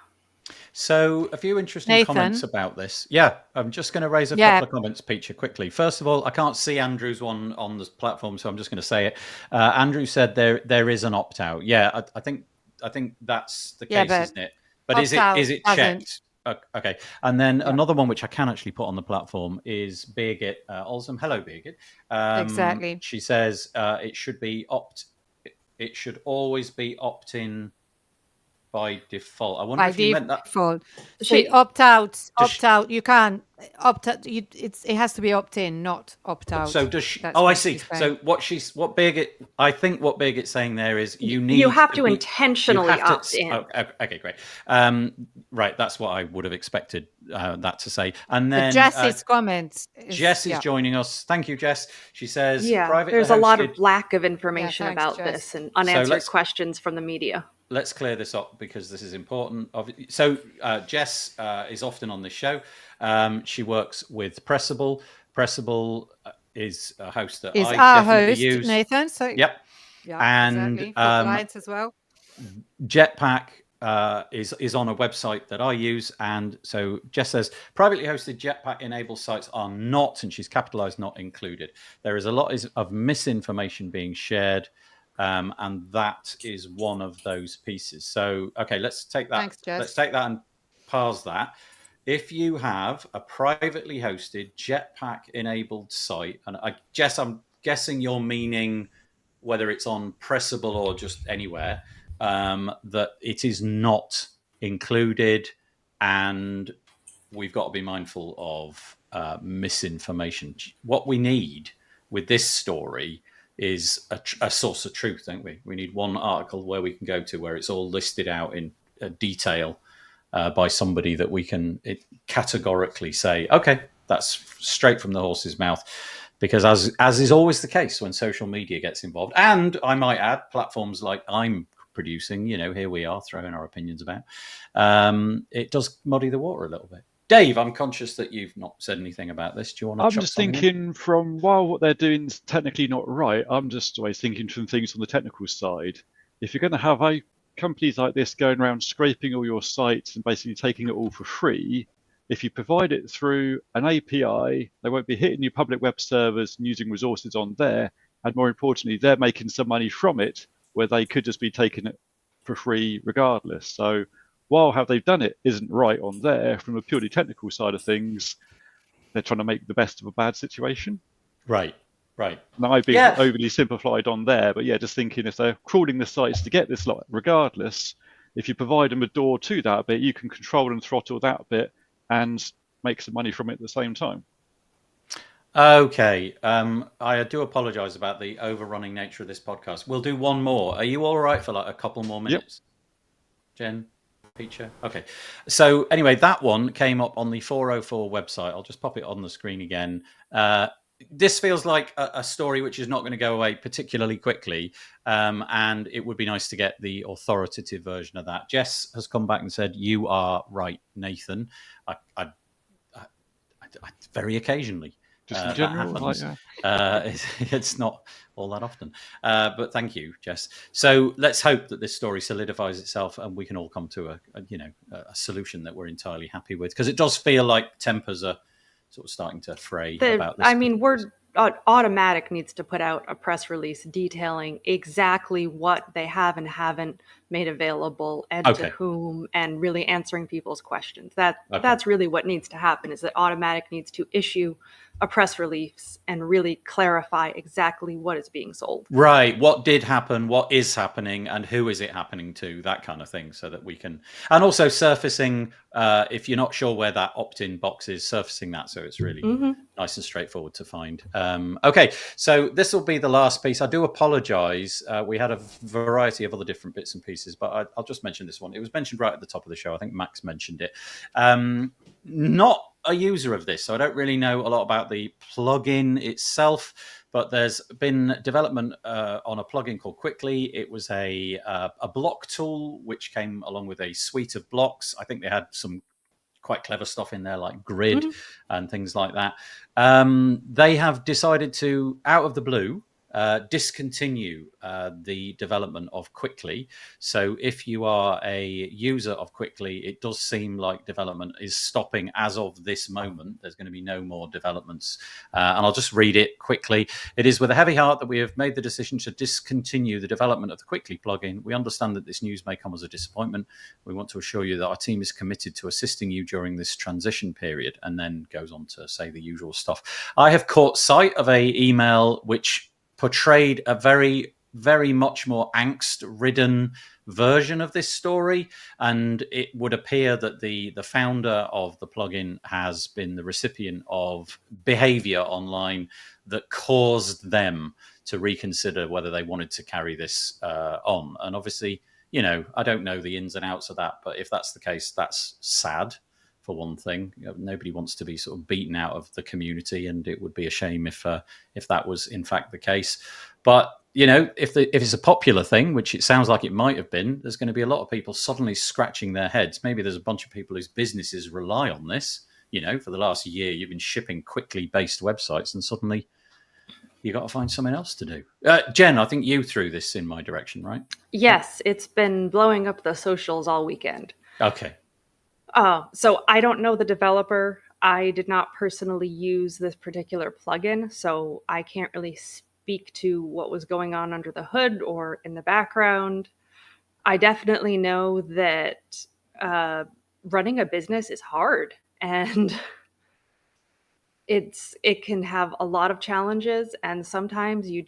Speaker 1: So a few interesting comments about this. Yeah, I'm just going to raise a couple of comments, Piccia, quickly. First of all, I can't see Andrew's one on the platform, so I'm just going to say it. Andrew said there is an opt-out. Yeah, I think that's the case, isn't it? But is it checked? Okay. And then another one which I can actually put on the platform is Birgit Olsum. Hello, Birgit.
Speaker 2: Exactly.
Speaker 1: She says it should always be opt-in by default. I wonder if you meant that.
Speaker 2: So opt out. You can't opt out. It has to be opt in, not opt out.
Speaker 1: So does she? I see. So what Birgit's saying there is you have
Speaker 4: to intentionally opt in.
Speaker 1: Okay, great. Right, that's what I would have expected that to say. And then
Speaker 2: Jess's comments.
Speaker 1: Jess is joining us. Thank you, Jess. She says,
Speaker 4: there's a lot of lack of information about this and unanswered questions from the media.
Speaker 1: Let's clear this up because this is important. So Jess is often on this show. She works with Pressable. Pressable is a host that I definitely use.
Speaker 2: Nathan. So
Speaker 1: yep.
Speaker 2: Yeah,
Speaker 1: and
Speaker 2: exactly. For clients as well.
Speaker 1: Jetpack is on a website that I use, and so Jess says privately hosted Jetpack enabled sites are not, and she's capitalized, not included. There is a lot of misinformation being shared. And that is one of those pieces. So, okay, let's take that.
Speaker 2: Thanks, Jess.
Speaker 1: Let's take that and parse that. If you have a privately hosted Jetpack-enabled site, and Jess, I'm guessing you're meaning whether it's on Pressable or just anywhere, that it is not included, and we've got to be mindful of misinformation. What we need with this story is a source of truth, don't we? We need one article where we can go to where it's all listed out in detail by somebody that we can categorically say, okay, that's straight from the horse's mouth. Because as is always the case when social media gets involved, and I might add platforms like I'm producing, here we are throwing our opinions about, it does muddy the water a little bit. Dave, I'm conscious that you've not said anything about this. Do you want to?
Speaker 3: I'm just thinking while what they're doing is technically not right, I'm just always thinking from things on the technical side. If you're going to have companies like this going around scraping all your sites and basically taking it all for free, if you provide it through an API, they won't be hitting your public web servers and using resources on there. And more importantly, they're making some money from it where they could just be taking it for free regardless. So while how they've done it isn't right on there, from a purely technical side of things, they're trying to make the best of a bad situation.
Speaker 1: Right. Right.
Speaker 3: That might be
Speaker 1: Yeah.
Speaker 3: overly simplified on there, but yeah, just thinking if they're crawling the sites to get this lot, regardless, if you provide them a door to that bit, you can control and throttle that bit and make some money from it at the same time.
Speaker 1: Okay. I do apologize about the overrunning nature of this podcast. We'll do one more. Are you all right for like a couple more minutes? Yep. Jen, Piccia? Okay. So anyway, that one came up on the 404 website. I'll just pop it on the screen again. This feels like a story which is not going to go away particularly quickly, and it would be nice to get the authoritative version of that. Jess has come back and said, "You are right, Nathan." I very occasionally.
Speaker 3: Just in general,
Speaker 1: that happens. It's not all that often, but thank you, Jess. So let's hope that this story solidifies itself and we can all come to a solution that we're entirely happy with, because it does feel like tempers are sort of starting to fray about this.
Speaker 4: I mean, Automatic needs to put out a press release detailing exactly what they have and haven't made available and to whom, and really answering people's questions. That's really what needs to happen, is that Automatic needs to issue a press release and really clarify exactly what is being sold.
Speaker 1: Right. What did happen, what is happening, and who is it happening to, that kind of thing, so that we can... And also surfacing, if you're not sure where that opt-in box is, surfacing that so it's really nice and straightforward to find. Okay, so this will be the last piece. I do apologise. We had a variety of other different bits and pieces, but I'll just mention this one. It was mentioned right at the top of the show. I think Max mentioned it. Not a user of this, so I don't really know a lot about the plugin itself, but there's been development on a plugin called Quickly. It was a block tool which came along with a suite of blocks. I think they had some quite clever stuff in there like grid and things like that. They have decided to, out of the blue, discontinue the development of Quickly. So if you are a user of Quickly, it does seem like development is stopping as of this moment. There's going to be no more developments. And I'll just read it quickly. It is with a heavy heart that we have made the decision to discontinue the development of the Quickly plugin. We understand that this news may come as a disappointment. We want to assure you that our team is committed to assisting you during this transition period, and then goes on to say the usual stuff. I have caught sight of a email which portrayed a very, very much more angst-ridden version of this story, and it would appear that the founder of the plugin has been the recipient of behavior online that caused them to reconsider whether they wanted to carry this on. And obviously, I don't know the ins and outs of that, but if that's the case, that's sad. For one thing, nobody wants to be sort of beaten out of the community, and it would be a shame if that was in fact the case. But if it's a popular thing, which it sounds like it might have been, there's going to be a lot of people suddenly scratching their heads. Maybe there's a bunch of people whose businesses rely on this. For the last year, you've been shipping Quickly based websites, and suddenly you got to find something else to do. Jen, I think you threw this in my direction, right?
Speaker 4: Yes, it's been blowing up the socials all weekend.
Speaker 1: Okay.
Speaker 4: So I don't know the developer. I did not personally use this particular plugin, so I can't really speak to what was going on under the hood or in the background. I definitely know that running a business is hard, and it can have a lot of challenges, and sometimes you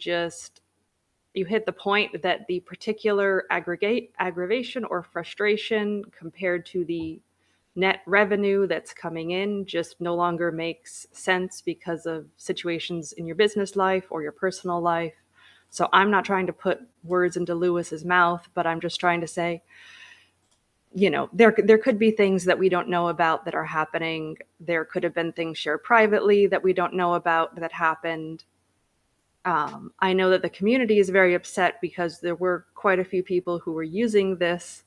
Speaker 4: hit the point that the particular aggravation or frustration compared to the net revenue that's coming in just no longer makes sense because of situations in your business life or your personal life. So I'm not trying to put words into Lewis's mouth, but I'm just trying to say, there could be things that we don't know about that are happening. There could have been things shared privately that we don't know about that happened. I know that the community is very upset because there were quite a few people who were using this,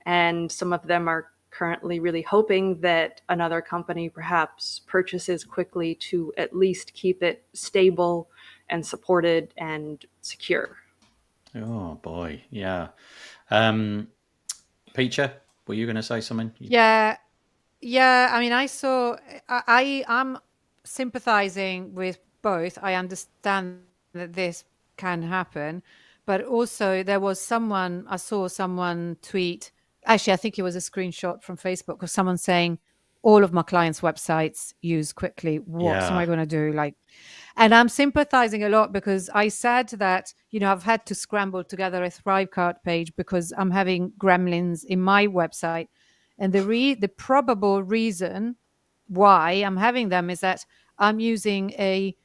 Speaker 4: and some of them are currently really hoping that another company perhaps purchases Quickly to at least keep it stable and supported and secure.
Speaker 1: Oh boy, yeah. Piccia, were you going to say something?
Speaker 2: Yeah. I mean, I'm sympathizing with both. I understand that this can happen, but also I saw someone tweet. Actually, I think it was a screenshot from Facebook of someone saying, all of my clients' websites use Quickly. What am I going to do? And I'm sympathizing a lot because I said that, I've had to scramble together a Thrivecart page because I'm having gremlins in my website. And the probable reason why I'm having them is that I'm using a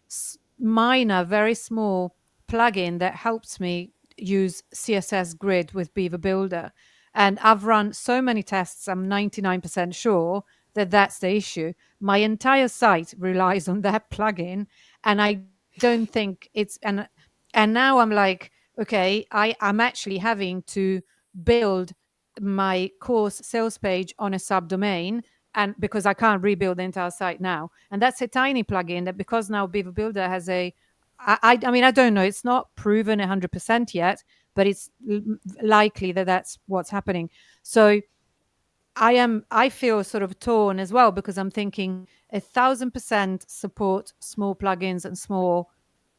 Speaker 2: minor, very small plugin that helps me use CSS Grid with Beaver Builder. And I've run so many tests, I'm 99% sure that that's the issue. My entire site relies on that plugin, and I don't think it's and now I'm like, okay, I'm actually having to build my course sales page on a subdomain, and because I can't rebuild the entire site now. And that's a tiny plugin that, because now Beaver Builder has I mean, I don't know, it's not proven 100% yet, but it's likely that that's what's happening. So I feel sort of torn as well, because I'm thinking 1,000% support small plugins and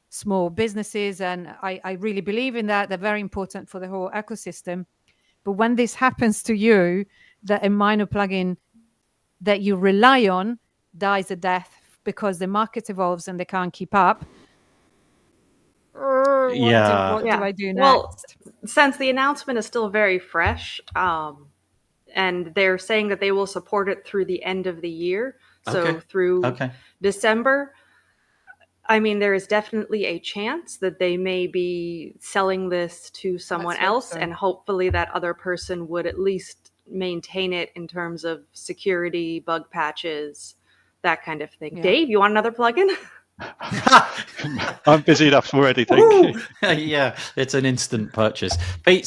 Speaker 2: small businesses, and I really believe in that. They're very important for the whole ecosystem. But when this happens to you, that a minor plugin that you rely on dies a death because the market evolves and they can't keep up. What do I do next?
Speaker 4: Well, since the announcement is still very fresh, and they're saying that they will support it through the end of the year, so through December, I mean, there is definitely a chance that they may be selling this to someone else, and hopefully that other person would at least maintain it in terms of security, bug patches, that kind of thing. Yeah. Dave, you want another plugin?
Speaker 3: I'm busy enough already, thank you.
Speaker 1: Yeah, it's an instant purchase. Pete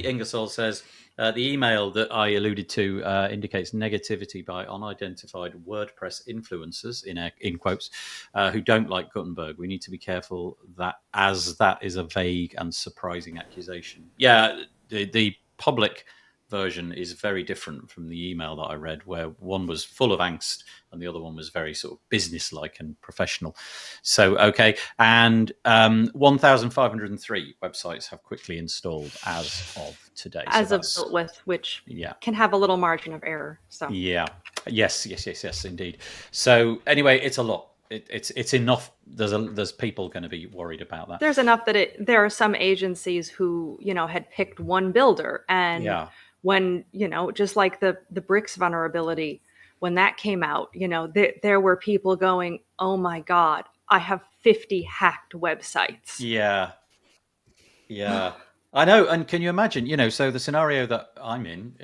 Speaker 1: Ingersoll says, the email that I alluded to indicates negativity by unidentified WordPress influencers, in quotes, who don't like Gutenberg. We need to be careful that is a vague and surprising accusation. Yeah, the public version is very different from the email that I read, where one was full of angst and the other one was very sort of business-like and professional. So, okay. And 1,503 websites have Quickly installed as of today.
Speaker 4: As of built with, which can have a little margin of error. So
Speaker 1: yeah. Yes, indeed. So anyway, it's a lot. It's enough. There's people going to be worried about that.
Speaker 4: There's enough that there are some agencies who, had picked one builder, and when, just like the bricks vulnerability, when that came out, there were people going, oh my God, I have 50 hacked websites.
Speaker 1: Yeah. I know. And can you imagine, so the scenario that I'm in,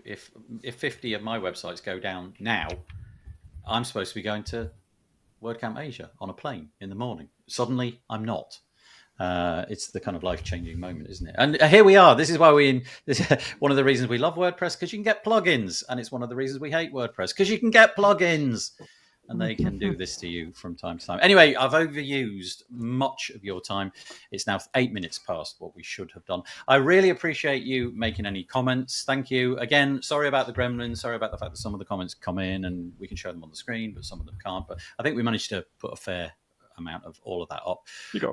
Speaker 1: if 50 of my websites go down now, I'm supposed to be going to WordCamp Asia on a plane in the morning. Suddenly I'm not. It's the kind of life-changing moment, isn't it? And here we are. This is why one of the reasons we love WordPress, because you can get plugins, and it's one of the reasons we hate WordPress, because you can get plugins, and they can do this to you from time to time. Anyway, I've overused much of your time. It's now 8 minutes past what we should have done. I really appreciate you making any comments. Thank you. Again, sorry about the gremlins. Sorry about the fact that some of the comments come in and we can show them on the screen, but some of them can't. But I think we managed to put a fair amount of all of that up.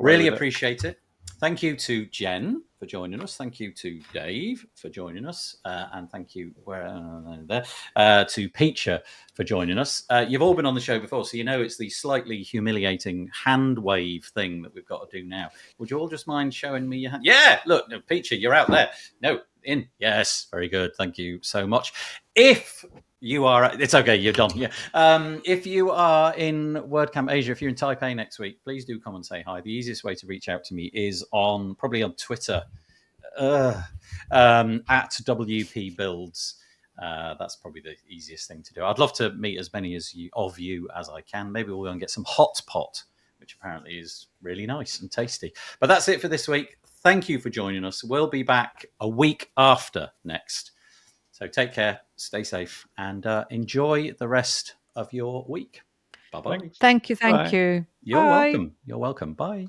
Speaker 1: Really appreciate it. Thank you to Jen for joining us. Thank you to Dave for joining us. And thank you to Piccia for joining us. You've all been on the show before, so it's the slightly humiliating hand wave thing that we've got to do now. Would you all just mind showing me your hand? Yeah, look, no, Piccia, you're out there. No, in. Yes, very good. Thank you so much. If you are, it's okay, you're done. Yeah. If you are in WordCamp Asia, if you're in Taipei next week, please do come and say hi. The easiest way to reach out to me is probably on Twitter, at WP Builds. That's probably the easiest thing to do. I'd love to meet as many of you as I can. Maybe we'll go and get some hot pot, which apparently is really nice and tasty. But that's it for this week. Thank you for joining us. We'll be back a week after next. So take care, stay safe, and enjoy the rest of your week. Bye-bye.
Speaker 2: Thank you.
Speaker 1: You're welcome. Bye.